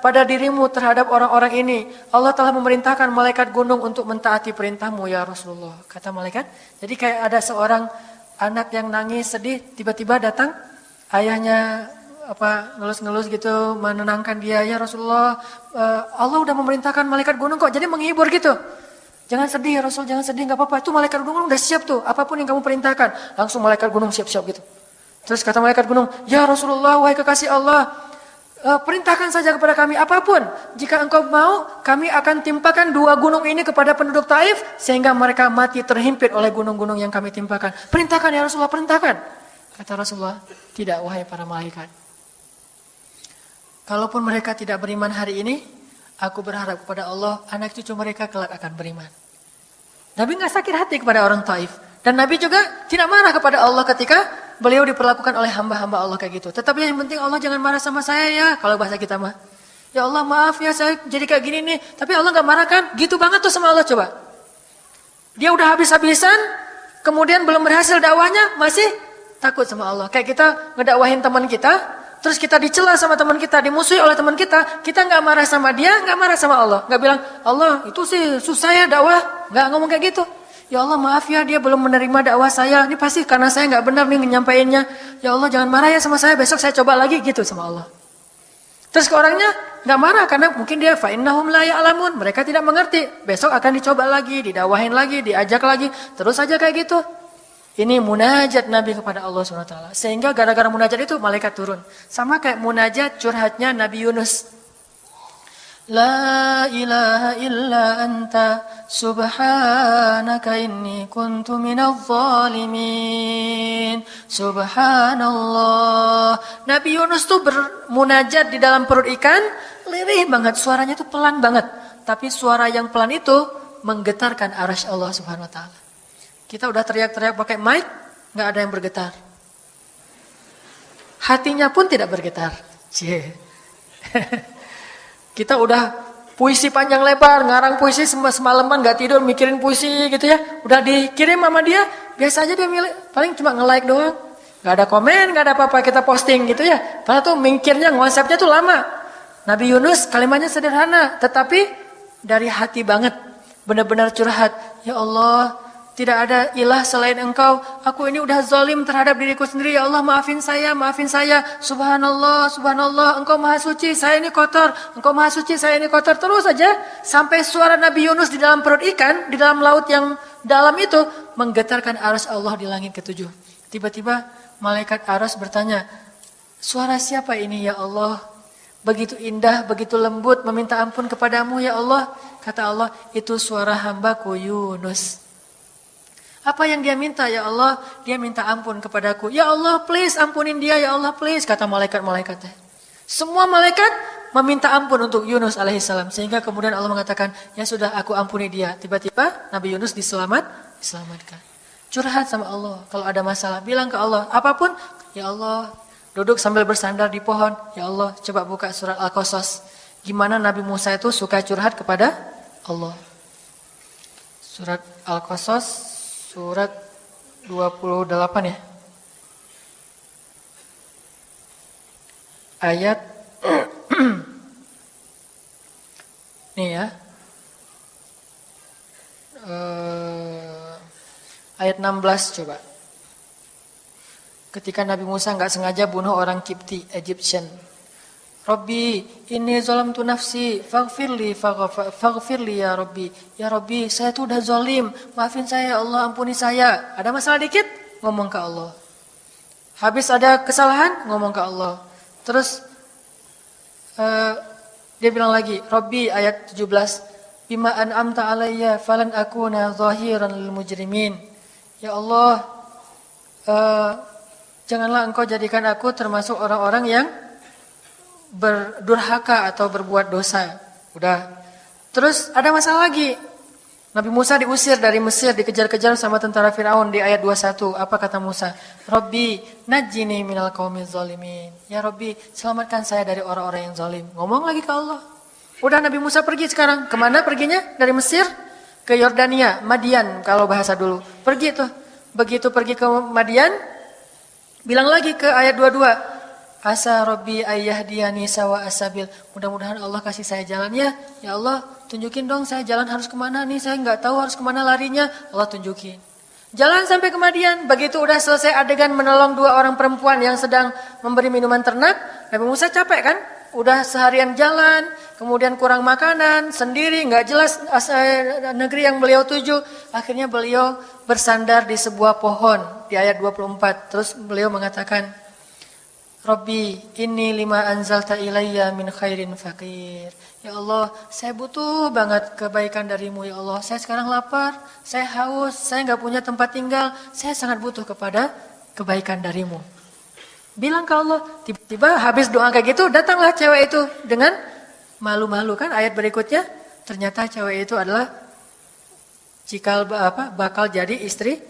pada dirimu terhadap orang-orang ini. Allah telah memerintahkan malaikat gunung untuk mentaati perintahmu ya Rasulullah. Kata malaikat, jadi kayak ada seorang anak yang nangis sedih, tiba-tiba datang ayahnya ngelus-ngelus gitu, menenangkan dia. Ya Rasulullah, Allah udah memerintahkan malaikat gunung kok, jadi menghibur gitu. Jangan sedih ya Rasul, jangan sedih, nggak apa-apa. Itu malaikat gunung udah siap tuh, apapun yang kamu perintahkan. Langsung malaikat gunung siap-siap gitu. Terus kata malaikat gunung, ya Rasulullah, wahai kekasih Allah, perintahkan saja kepada kami apapun. Jika engkau mau, kami akan timpakan 2 gunung ini kepada penduduk Taif, sehingga mereka mati terhimpit oleh gunung-gunung yang kami timpakan. Perintahkan ya Rasulullah, perintahkan. Kata Rasulullah, tidak wahai para malaikat. Kalaupun mereka tidak beriman hari ini, aku berharap kepada Allah, anak cucu mereka kelak akan beriman. Nabi nggak sakit hati kepada orang Taif. Dan Nabi juga tidak marah kepada Allah ketika beliau diperlakukan oleh hamba-hamba Allah kayak gitu. Tetapi yang penting Allah jangan marah sama saya ya, kalau bahasa kita mah. Ya Allah maaf ya saya jadi kayak gini nih. Tapi Allah nggak marah kan? Gitu banget tuh sama Allah coba. Dia udah habis-habisan, kemudian belum berhasil dakwahnya, masih takut sama Allah. Kayak kita ngedakwahin teman kita, terus kita dicela sama teman kita, dimusuhi oleh teman kita nggak marah sama dia, nggak marah sama Allah. Nggak bilang, Allah itu sih susah ya dakwah. Nggak ngomong kayak gitu. Ya Allah maaf ya dia belum menerima dakwah saya. Ini pasti karena saya nggak benar nih nyampainya. Ya Allah jangan marah ya sama saya. Besok saya coba lagi gitu sama Allah. Terus ke orangnya nggak marah karena mungkin dia fa'innahum la ya'lamun. Mereka tidak mengerti. Besok akan dicoba lagi, didakwahin lagi, diajak lagi. Terus aja kayak gitu. Ini munajat Nabi kepada Allah SWT. Sehingga gara-gara munajat itu malaikat turun. Sama kayak munajat curhatnya Nabi Yunus. La ilaha illa anta subhanaka inni kuntu minadh zalimin. Subhanallah. Nabi Yunus tuh bermunajat di dalam perut ikan, lirih banget, suaranya tuh pelan banget. Tapi suara yang pelan itu menggetarkan arasy Allah Subhanahu wa taala. Kita udah teriak-teriak pakai mic, enggak ada yang bergetar. Hatinya pun tidak bergetar. Cie. Kita udah puisi panjang lebar, ngarang puisi semalaman gak tidur mikirin puisi gitu ya. Udah dikirim sama dia, biasa aja dia paling cuma nge-like doang. Gak ada komen, gak ada apa-apa kita posting gitu ya. Padahal tuh mikirnya, konsepnya tuh lama. Nabi Yunus kalimatnya sederhana, tetapi dari hati banget. Benar-benar curhat. Ya Allah, tidak ada ilah selain engkau. Aku ini udah zalim terhadap diriku sendiri. Ya Allah maafin saya, maafin saya. Subhanallah, subhanallah. Engkau maha suci, saya ini kotor. Engkau maha suci, saya ini kotor. Terus saja sampai suara Nabi Yunus di dalam perut ikan, di dalam laut yang dalam itu, menggetarkan arasy Allah di langit ketujuh. Tiba-tiba malaikat arasy bertanya, suara siapa ini ya Allah? Begitu indah, begitu lembut, meminta ampun kepadamu ya Allah. Kata Allah, itu suara hambaku Yunus. Apa yang dia minta ya Allah? Dia minta ampun kepadaku. Ya Allah please ampunin dia ya Allah please. Kata malaikat-malaikatnya. Semua malaikat meminta ampun untuk Yunus alaihissalam. Sehingga kemudian Allah mengatakan, ya sudah aku ampuni dia. Tiba-tiba Nabi Yunus diselamatkan. Curhat sama Allah. Kalau ada masalah bilang ke Allah. Apapun, ya Allah. Duduk sambil bersandar di pohon. Ya Allah coba buka surat Al-Qasas. Gimana Nabi Musa itu suka curhat kepada Allah. Surat Al-Qasas. Surat 28 ya. Ayat nih ya. Ayat 16 coba. Ketika Nabi Musa enggak sengaja bunuh orang Kipti, Egyptian. Rabbi, inni zalamtu nafsi, faghfirli ya Rabbi. Ya Rabbi, saya tuh udah zalim, maafin saya ya Allah, ampuni saya. Ada masalah dikit, ngomong ke Allah. Habis ada kesalahan, ngomong ke Allah. Terus dia bilang lagi, Rabbi ayat 17, bima an'amta alayya falan akuna zahiran lil mujrimin. Ya Allah, janganlah engkau jadikan aku termasuk orang-orang yang berdurhaka atau berbuat dosa. Udah. Terus ada masalah lagi. Nabi Musa diusir dari Mesir, dikejar-kejar sama tentara Firaun di ayat 21. Apa kata Musa? Rabbi, najjini minal qaumiz zalimin. Ya Rabbi, selamatkan saya dari orang-orang yang zalim. Ngomong lagi ke Allah. Udah Nabi Musa pergi sekarang. Kemana perginya? Dari Mesir ke Yordania, Madian kalau bahasa dulu. Pergi tuh. Begitu pergi ke Madian, bilang lagi ke ayat 22. Asa Rabbi ayyahdiyani sawa asabil. Mudah-mudahan Allah kasih saya jalan ya. Ya Allah, tunjukin dong saya jalan harus kemana nih. Saya nggak tahu harus kemana larinya. Allah tunjukin. Jalan sampai ke Madian. Begitu udah selesai adegan menolong 2 orang perempuan yang sedang memberi minuman ternak. Nabi Musa capek kan? udah seharian jalan, kemudian kurang makanan, sendiri, nggak jelas negeri yang beliau tuju. Akhirnya beliau bersandar di sebuah pohon di ayat 24. Terus beliau mengatakan, Rabbi, inni lima anzalta ilayya min khairin faqir. Ya Allah, saya butuh banget kebaikan darimu ya Allah. Saya sekarang lapar, saya haus, saya nggak punya tempat tinggal. Saya sangat butuh kepada kebaikan darimu. Bilang ke Allah, tiba-tiba habis doa kayak gitu, datanglah cewek itu dengan malu-malu kan. Ayat berikutnya, ternyata cewek itu adalah bakal jadi istri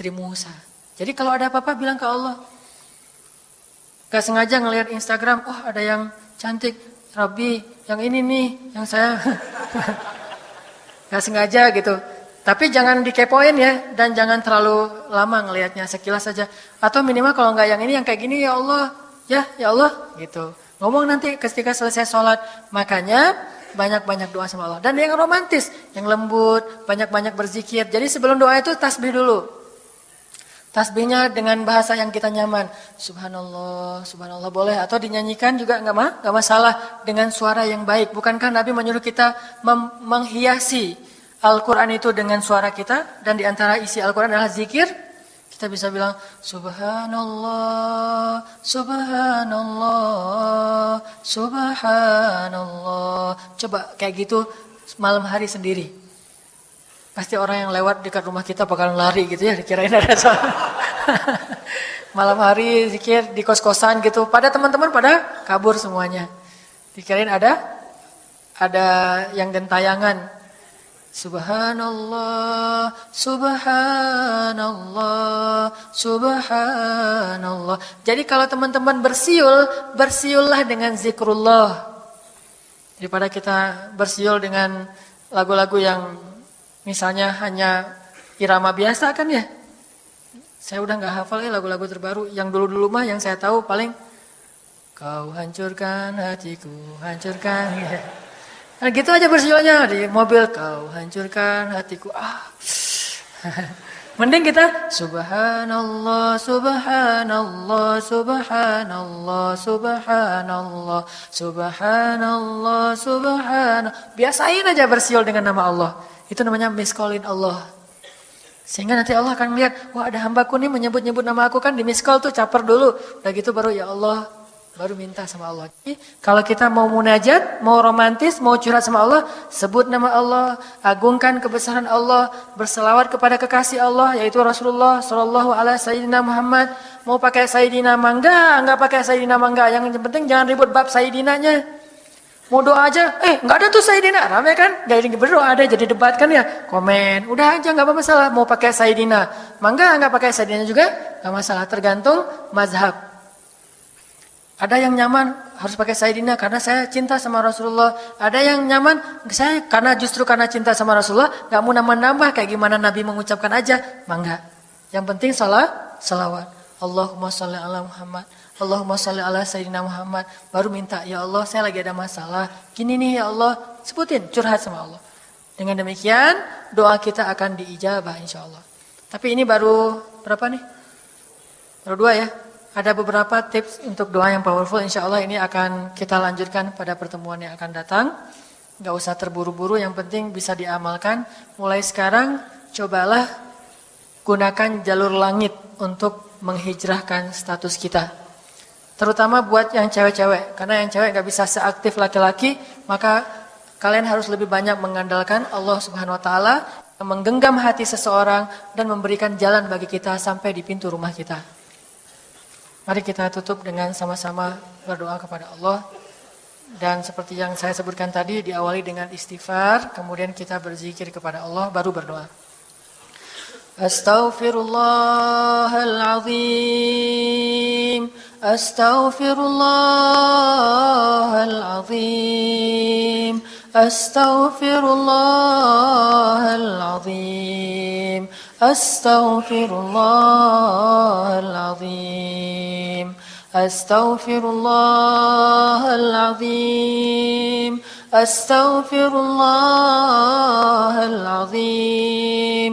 Musa. Jadi kalau ada apa-apa bilang ke Allah. Gak sengaja ngelihat Instagram, oh ada yang cantik, Rabbi, yang ini nih, yang saya gak sengaja gitu. Tapi jangan dikepoin ya, dan jangan terlalu lama ngelihatnya, sekilas saja. Atau minimal kalau nggak yang ini, yang kayak gini ya Allah, ya Allah, gitu. Ngomong nanti ketika selesai sholat. Makanya banyak-banyak doa sama Allah. Dan yang romantis, yang lembut, banyak-banyak berzikir. Jadi sebelum doa itu tasbih dulu. Tasbihnya dengan bahasa yang kita nyaman. Subhanallah, subhanallah boleh. Atau dinyanyikan juga nggak masalah dengan suara yang baik. Bukankah Nabi menyuruh kita menghiasi Al-Quran itu dengan suara kita? Dan diantara isi Al-Quran adalah zikir. Kita bisa bilang Subhanallah, Subhanallah, Subhanallah. Coba kayak gitu malam hari sendiri. Pasti orang yang lewat dekat rumah kita bakalan lari gitu ya, dikirain ada salah. Malam hari zikir di kos-kosan gitu, pada teman-teman pada kabur semuanya. Dikirain ada yang gentayangan. Subhanallah, Subhanallah, Subhanallah. Jadi kalau teman-teman bersiullah dengan zikrullah. Daripada kita bersiul dengan lagu-lagu yang misalnya hanya irama biasa kan ya. Saya udah gak hafal ya lagu-lagu terbaru. Yang dulu-dulu mah yang saya tahu paling kau hancurkan hatiku, hancurkan. Ya. Nah gitu aja bersiulnya di mobil. Kau hancurkan hatiku. Mending kita Subhanallah, Subhanallah, Subhanallah, Subhanallah, Subhanallah, Subhanallah. Biasain aja bersiul dengan nama Allah. Itu namanya miskolin Allah. Sehingga nanti Allah akan melihat, wah ada hambaku nih menyebut-nyebut nama aku kan di miskol tuh, caper dulu. Udah gitu baru ya Allah, baru minta sama Allah. Jadi, kalau kita mau munajat, mau romantis, mau curhat sama Allah, sebut nama Allah, agungkan kebesaran Allah, berselawat kepada kekasih Allah, yaitu Rasulullah Sallallahu Alaihi Sayyidina Muhammad. Mau pakai Sayyidina mangga, enggak pakai Sayyidina mangga. Yang penting jangan ribut bab Sayyidinanya. Mau doa aja, enggak ada tuh Sayyidina, rame kan? Gak ada berdoa, ada jadi debat kan ya? Komen, udah aja nggak masalah. Mau pakai Sayyidina, mangga nggak pakai Sayyidina juga nggak masalah. Tergantung mazhab. Ada yang nyaman harus pakai Sayyidina karena saya cinta sama Rasulullah. Ada yang nyaman saya justru karena cinta sama Rasulullah nggak mau nambah-nambah kayak gimana Nabi mengucapkan aja, mangga. Yang penting salawat. Allahumma sholli ala Muhammad. Allahumma sholli ala Sayyidina Muhammad. Baru minta, ya Allah saya lagi ada masalah. Gini nih ya Allah. Sebutin, curhat sama Allah. Dengan demikian doa kita akan diijabah insya Allah. Tapi ini baru berapa nih? Baru 2 ya. Ada beberapa tips untuk doa yang powerful. Insya Allah ini akan kita lanjutkan pada pertemuan yang akan datang. Gak usah terburu-buru, yang penting bisa diamalkan. Mulai sekarang cobalah gunakan jalur langit untuk menghijrahkan status kita. Terutama buat yang cewek-cewek. Karena yang cewek gak bisa seaktif laki-laki, maka kalian harus lebih banyak mengandalkan Allah Subhanahu Wa Taala yang menggenggam hati seseorang dan memberikan jalan bagi kita sampai di pintu rumah kita. Mari kita tutup dengan sama-sama berdoa kepada Allah. Dan seperti yang saya sebutkan tadi, diawali dengan istighfar, kemudian kita berzikir kepada Allah, baru berdoa. Astaghfirullahaladzim, astaghfirullahaladzim, astaghfirullahaladzim, astaghfirullahaladzim, astaghfirullahaladzim, astaghfirullahaladzim,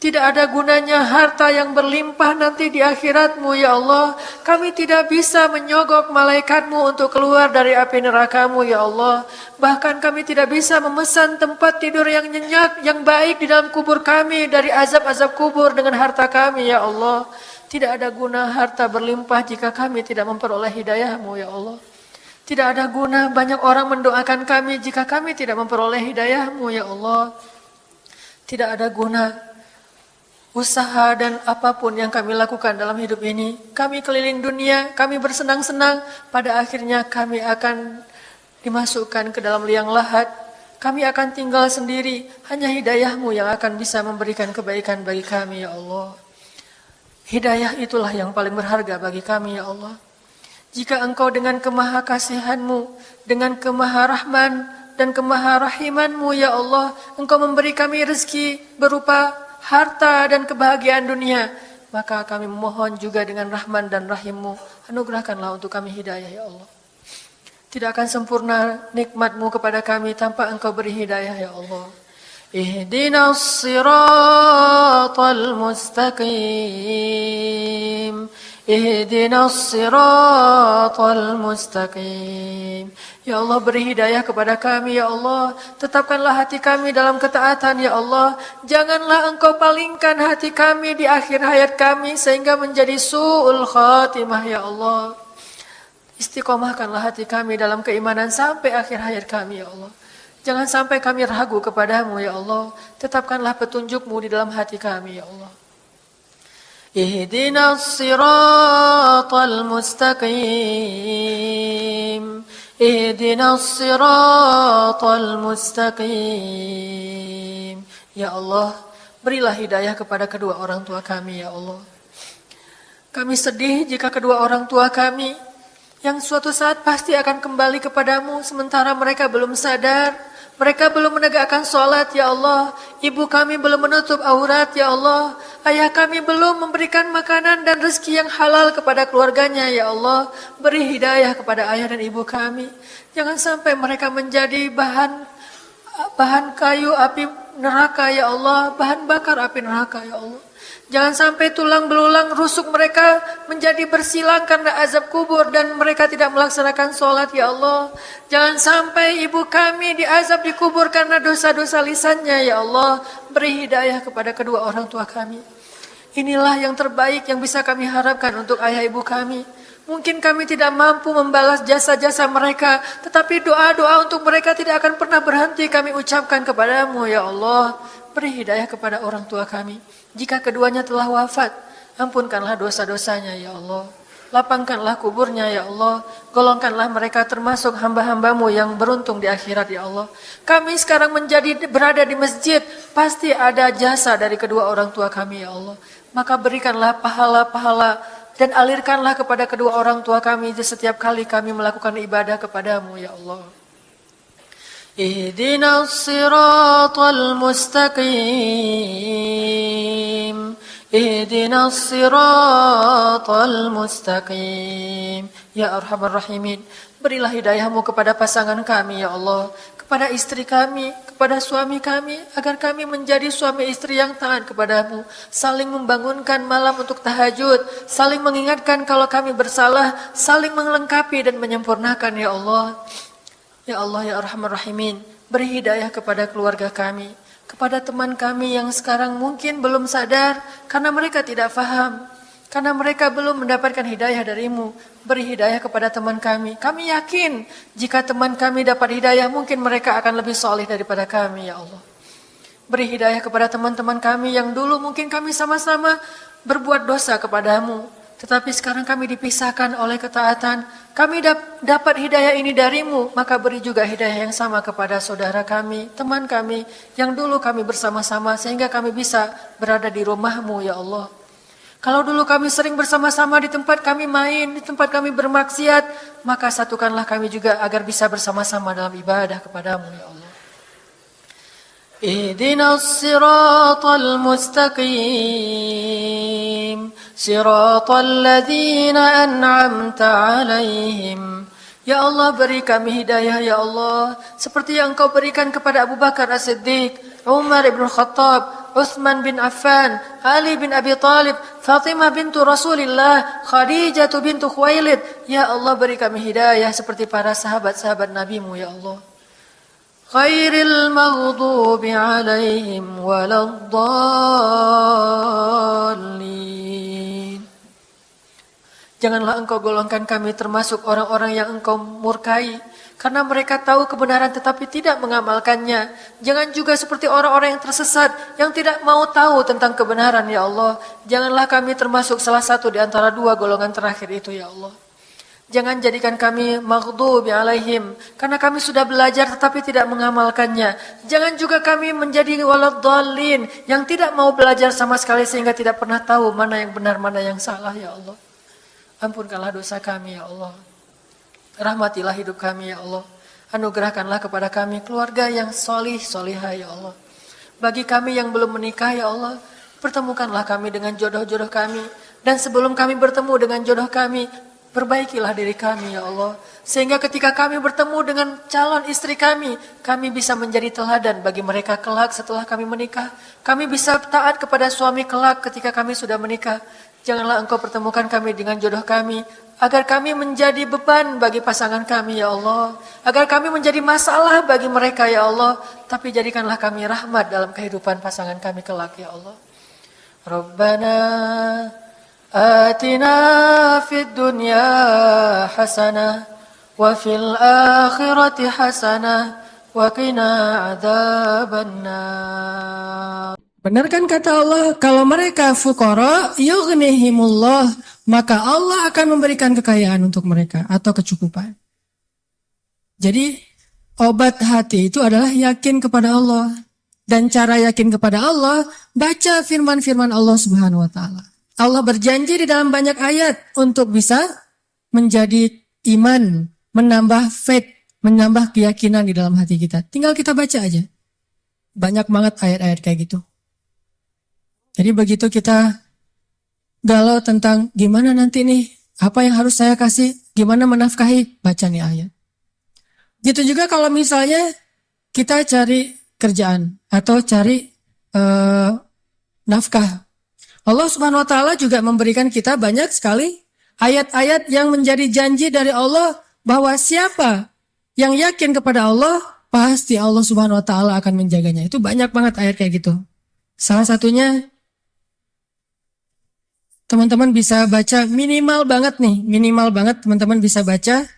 Tidak ada gunanya harta yang berlimpah nanti di akhiratmu ya Allah. Kami tidak bisa menyogok malaikatmu untuk keluar dari api nerakamu ya Allah. Bahkan kami tidak bisa memesan tempat tidur yang nyenyak, yang baik di dalam kubur kami dari azab-azab kubur dengan harta kami ya Allah. Tidak ada guna harta berlimpah jika kami tidak memperoleh hidayahmu ya Allah. Tidak ada guna banyak orang mendoakan kami jika kami tidak memperoleh hidayahmu ya Allah. Tidak ada guna usaha dan apapun yang kami lakukan dalam hidup ini. Kami keliling dunia, kami bersenang-senang, pada akhirnya kami akan dimasukkan ke dalam liang lahat. Kami akan tinggal sendiri, hanya hidayahmu yang akan bisa memberikan kebaikan bagi kami ya Allah. Hidayah itulah yang paling berharga bagi kami ya Allah. Jika engkau dengan kemahakasihanmu, dengan kemaharahman dan kemaharahimanmu ya Allah, engkau memberi kami rezeki berupa harta dan kebahagiaan dunia, maka kami memohon juga dengan rahman dan rahimmu, anugerahkanlah untuk kami hidayah ya Allah. Tidak akan sempurna nikmatmu kepada kami tanpa engkau beri hidayah ya Allah. Ihdinas siratal mustaqim, ihdinas siratal mustaqim. Ya Allah, beri hidayah kepada kami ya Allah. Tetapkanlah hati kami dalam ketaatan ya Allah. Janganlah engkau palingkan hati kami di akhir hayat kami sehingga menjadi su'ul khatimah ya Allah. Istiqomahkanlah hati kami dalam keimanan sampai akhir hayat kami ya Allah. Jangan sampai kami ragu kepadamu ya Allah. Tetapkanlah petunjukmu di dalam hati kami ya Allah. Ihdinas siratal mustaqim, ihdinas siratal mustaqim. Ya Allah, berilah hidayah kepada kedua orang tua kami ya Allah. Kami sedih jika kedua orang tua kami yang suatu saat pasti akan kembali kepadamu sementara mereka belum sadar. Mereka belum menegakkan sholat ya Allah. Ibu kami belum menutup aurat ya Allah. Ayah kami belum memberikan makanan dan rezeki yang halal kepada keluarganya ya Allah. Beri hidayah kepada ayah dan ibu kami. Jangan sampai mereka menjadi bahan kayu api neraka ya Allah. Bahan bakar api neraka ya Allah. Jangan sampai tulang belulang rusuk mereka menjadi bersilang karena azab kubur dan mereka tidak melaksanakan sholat ya Allah. Jangan sampai ibu kami diazab di kubur karena dosa-dosa lisannya ya Allah. Beri hidayah kepada kedua orang tua kami. Inilah yang terbaik yang bisa kami harapkan untuk ayah ibu kami. Mungkin kami tidak mampu membalas jasa-jasa mereka, tetapi doa-doa untuk mereka tidak akan pernah berhenti kami ucapkan kepadamu ya Allah. Beri hidayah kepada orang tua kami. Jika keduanya telah wafat, ampunkanlah dosa-dosanya ya Allah. Lapangkanlah kuburnya ya Allah. Golongkanlah mereka termasuk hamba-hambamu yang beruntung di akhirat ya Allah. Kami sekarang berada di masjid, pasti ada jasa dari kedua orang tua kami ya Allah. Maka berikanlah pahala-pahala dan alirkanlah kepada kedua orang tua kami di setiap kali kami melakukan ibadah kepadamu ya Allah. Ihdinas siratal mustaqim, ihdinas siratal mustaqim. Ya Arhamar Rahimin, berilah hidayahmu kepada pasangan kami ya Allah, kepada istri kami, kepada suami kami, agar kami menjadi suami istri yang taat kepadamu, saling membangunkan malam untuk tahajud, saling mengingatkan kalau kami bersalah, saling melengkapi dan menyempurnakan ya Allah. Ya Allah ya Arhamar Rahimin, beri hidayah kepada keluarga kami, kepada teman kami yang sekarang mungkin belum sadar karena mereka tidak faham, karena mereka belum mendapatkan hidayah darimu. Beri hidayah kepada teman kami. Kami yakin jika teman kami dapat hidayah, mungkin mereka akan lebih soleh daripada kami ya Allah. Beri hidayah kepada teman-teman kami yang dulu mungkin kami sama-sama berbuat dosa kepadamu, tetapi sekarang kami dipisahkan oleh ketaatan. Kami dapat hidayah ini darimu, maka beri juga hidayah yang sama kepada saudara kami, teman kami, yang dulu kami bersama-sama sehingga kami bisa berada di rumahmu ya Allah. Kalau dulu kami sering bersama-sama di tempat kami main, di tempat kami bermaksiat, maka satukanlah kami juga agar bisa bersama-sama dalam ibadah kepadamu ya Allah. Ihdinas siratal mustaqim, siratal ladzina an'amta alaihim. Ya Allah, beri kami hidayah ya Allah, seperti yang Engkau berikan kepada Abu Bakar As-Siddiq, Umar ibn Khattab, Utsman bin Affan, Ali bin Abi Talib, Fatimah bintu Rasulillah, Khadijah bintu Khuwailid. Ya Allah, beri kami hidayah seperti para sahabat-sahabat Nabi-Mu ya Allah. Khairil maghdubi alaihim waladdallin. Janganlah Engkau golongkan kami termasuk orang-orang yang Engkau murkai karena mereka tahu kebenaran tetapi tidak mengamalkannya. Jangan juga seperti orang-orang yang tersesat yang tidak mau tahu tentang kebenaran ya Allah. Janganlah kami termasuk salah satu di antara dua golongan terakhir itu ya Allah. Jangan jadikan kami maghdubi alaihim karena kami sudah belajar tetapi tidak mengamalkannya. Jangan juga kami menjadi waladdallin yang tidak mau belajar sama sekali sehingga tidak pernah tahu mana yang benar mana yang salah ya Allah. Ampunkanlah dosa kami ya Allah. Rahmatilah hidup kami ya Allah. Anugerahkanlah kepada kami keluarga yang solih solihah ya Allah. Bagi kami yang belum menikah ya Allah, pertemukanlah kami dengan jodoh-jodoh kami. Dan sebelum kami bertemu dengan jodoh kami, perbaikilah diri kami ya Allah. Sehingga ketika kami bertemu dengan calon istri kami bisa menjadi teladan bagi mereka kelak setelah kami menikah. Kami bisa taat kepada suami kelak ketika kami sudah menikah. Janganlah Engkau pertemukan kami dengan jodoh kami, agar kami menjadi beban bagi pasangan kami ya Allah. Agar kami menjadi masalah bagi mereka ya Allah. Tapi jadikanlah kami rahmat dalam kehidupan pasangan kami kelak ya Allah. Rabbana آتنا في الدنيا حسنة وفي الآخرة حسنة وقنا عذاب النار. Benarkan kata Allah, kalau mereka fuqara yughnihimullah, maka Allah akan memberikan kekayaan untuk mereka atau kecukupan. Jadi obat hati itu adalah yakin kepada Allah. Dan cara yakin kepada Allah, baca firman-firman Allah Subhanahu wa taala. Allah berjanji di dalam banyak ayat untuk bisa menjadi iman, menambah faith, menambah keyakinan di dalam hati kita. Tinggal kita baca aja. Banyak banget ayat-ayat kayak gitu. Jadi begitu kita galau tentang gimana nanti nih, apa yang harus saya kasih, gimana menafkahi, baca nih ayat. Gitu juga kalau misalnya kita cari kerjaan atau cari nafkah. Allah Subhanahu wa taala juga memberikan kita banyak sekali ayat-ayat yang menjadi janji dari Allah bahwa siapa yang yakin kepada Allah, pasti Allah Subhanahu wa taala akan menjaganya. Itu banyak banget ayat kayak gitu. Salah satunya teman-teman bisa baca minimal banget teman-teman bisa baca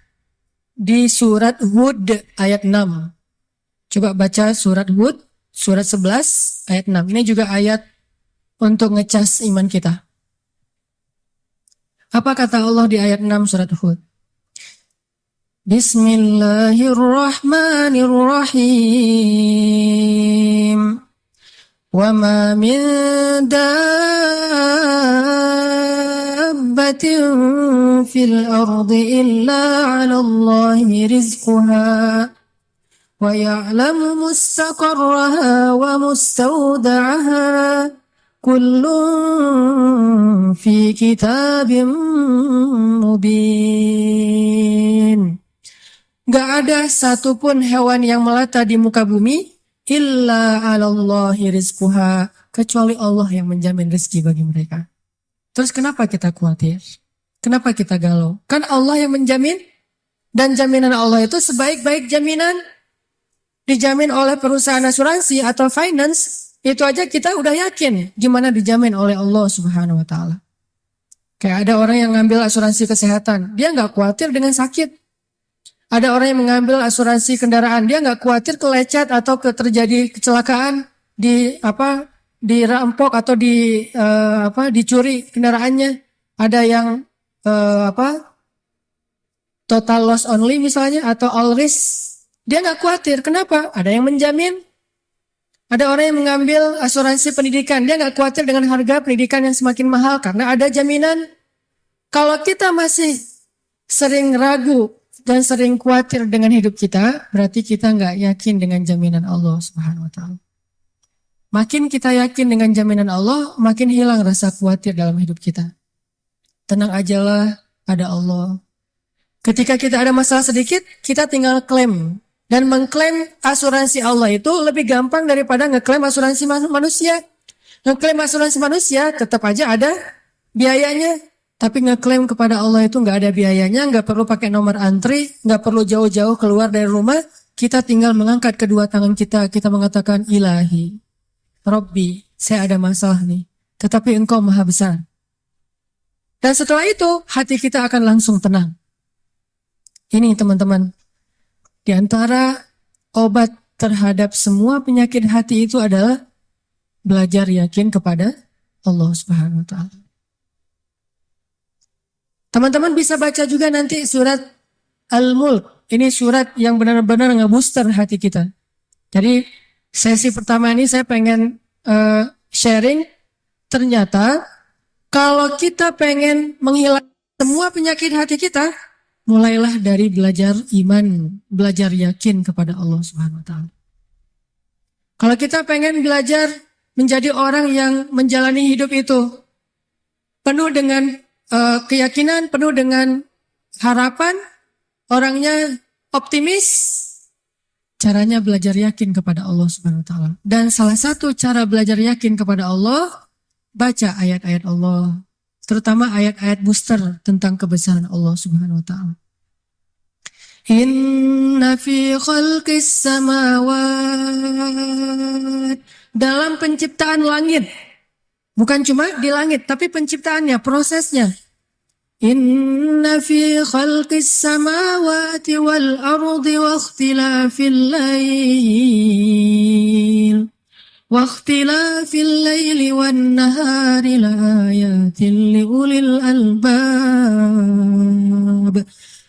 di surat Hud ayat 6. Coba baca surat Hud surat 11 ayat 6. Ini juga ayat untuk ngecas iman kita. Apa kata Allah di ayat 6 surat Hud? Bismillahirrahmanirrahim. Wa ma min dabbatin fil ardi illa 'ala Allahi rizquha wa ya'lamu mustaqarraha wa mustawda'aha. Kullun fi kitabim mubin. Gak ada satupun hewan yang melata di muka bumi illa 'alallahi rizquha, kecuali Allah yang menjamin rezeki bagi mereka. Terus kenapa kita khawatir? Kenapa kita galau? Kan Allah yang menjamin, dan jaminan Allah itu sebaik-baik jaminan dijamin oleh perusahaan asuransi atau finance. Itu aja kita udah yakin gimana dijamin oleh Allah Subhanahu wa taala. Kayak ada orang yang ngambil asuransi kesehatan, dia nggak khawatir dengan sakit. Ada orang yang mengambil asuransi kendaraan, dia nggak khawatir kelecet atau terjadi kecelakaan, dirampok atau dicuri kendaraannya. Ada yang total loss only misalnya atau all risk. Dia nggak khawatir. Kenapa? Ada yang menjamin. Ada orang yang mengambil asuransi pendidikan, dia nggak khawatir dengan harga pendidikan yang semakin mahal karena ada jaminan. Kalau kita masih sering ragu dan sering khawatir dengan hidup kita, berarti kita nggak yakin dengan jaminan Allah Subhanahu wa taala. Makin kita yakin dengan jaminan Allah, makin hilang rasa khawatir dalam hidup kita. Tenang ajalah, ada Allah. Ketika kita ada masalah sedikit, kita tinggal klaim. Dan mengklaim asuransi Allah itu lebih gampang daripada ngeklaim asuransi manusia. Ngeklaim asuransi manusia tetap aja ada biayanya. Tapi ngeklaim kepada Allah itu nggak ada biayanya, nggak perlu pakai nomor antri, nggak perlu jauh-jauh keluar dari rumah. Kita tinggal mengangkat kedua tangan kita mengatakan Ilahi, Robbi, saya ada masalah nih. Tetapi Engkau Maha Besar. Dan setelah itu hati kita akan langsung tenang. Ini teman-teman, di antara obat terhadap semua penyakit hati itu adalah belajar yakin kepada Allah Subhanahu wa taala. Teman-teman bisa baca juga nanti surat Al-Mulk. Ini surat yang benar-benar nge-booster hati kita. Jadi sesi pertama ini saya pengen sharing. Ternyata kalau kita pengen menghilangkan semua penyakit hati kita, mulailah dari belajar iman, belajar yakin kepada Allah Subhanahu wa taala. Kalau kita pengen belajar menjadi orang yang menjalani hidup itu penuh dengan keyakinan, penuh dengan harapan, orangnya optimis, caranya belajar yakin kepada Allah Subhanahu wa taala. Dan salah satu cara belajar yakin kepada Allah, baca ayat-ayat Allah, terutama ayat-ayat booster tentang kebesaran Allah Subhanahu wa taala. Inna fi khalqis samawat, dalam penciptaan langit, bukan cuma di langit tapi penciptaannya, prosesnya. Inna fi khalqis samawati wal ardi wa ikhtilafil lail wa ikhtilafil laili wan nahari laayatin liulil albab.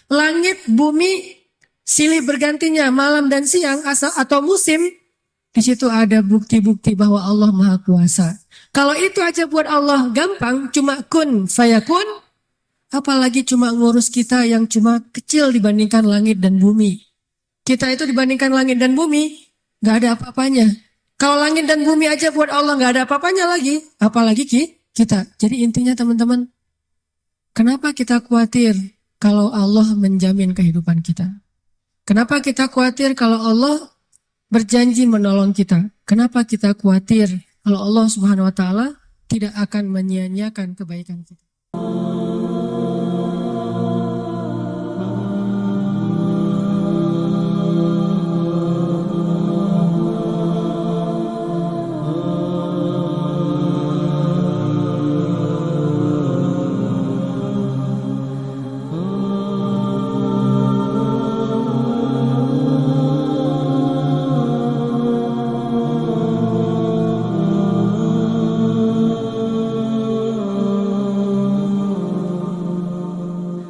Langit, bumi, silih bergantinya malam dan siang atau musim, di situ ada bukti-bukti bahwa Allah Maha Kuasa. Kalau itu aja buat Allah gampang, cuma kun fayakun, apalagi cuma ngurus kita yang cuma kecil dibandingkan langit dan bumi. Kita itu dibandingkan langit dan bumi, gak ada apa-apanya. Kalau langit dan bumi aja buat Allah gak ada apa-apanya lagi, apalagi kita. Jadi intinya teman-teman, kenapa kita khawatir kalau Allah menjamin kehidupan kita? Kenapa kita khawatir kalau Allah berjanji menolong kita? Kenapa kita khawatir kalau Allah Subhanahu wa taala tidak akan menyia-nyiakan kebaikan kita?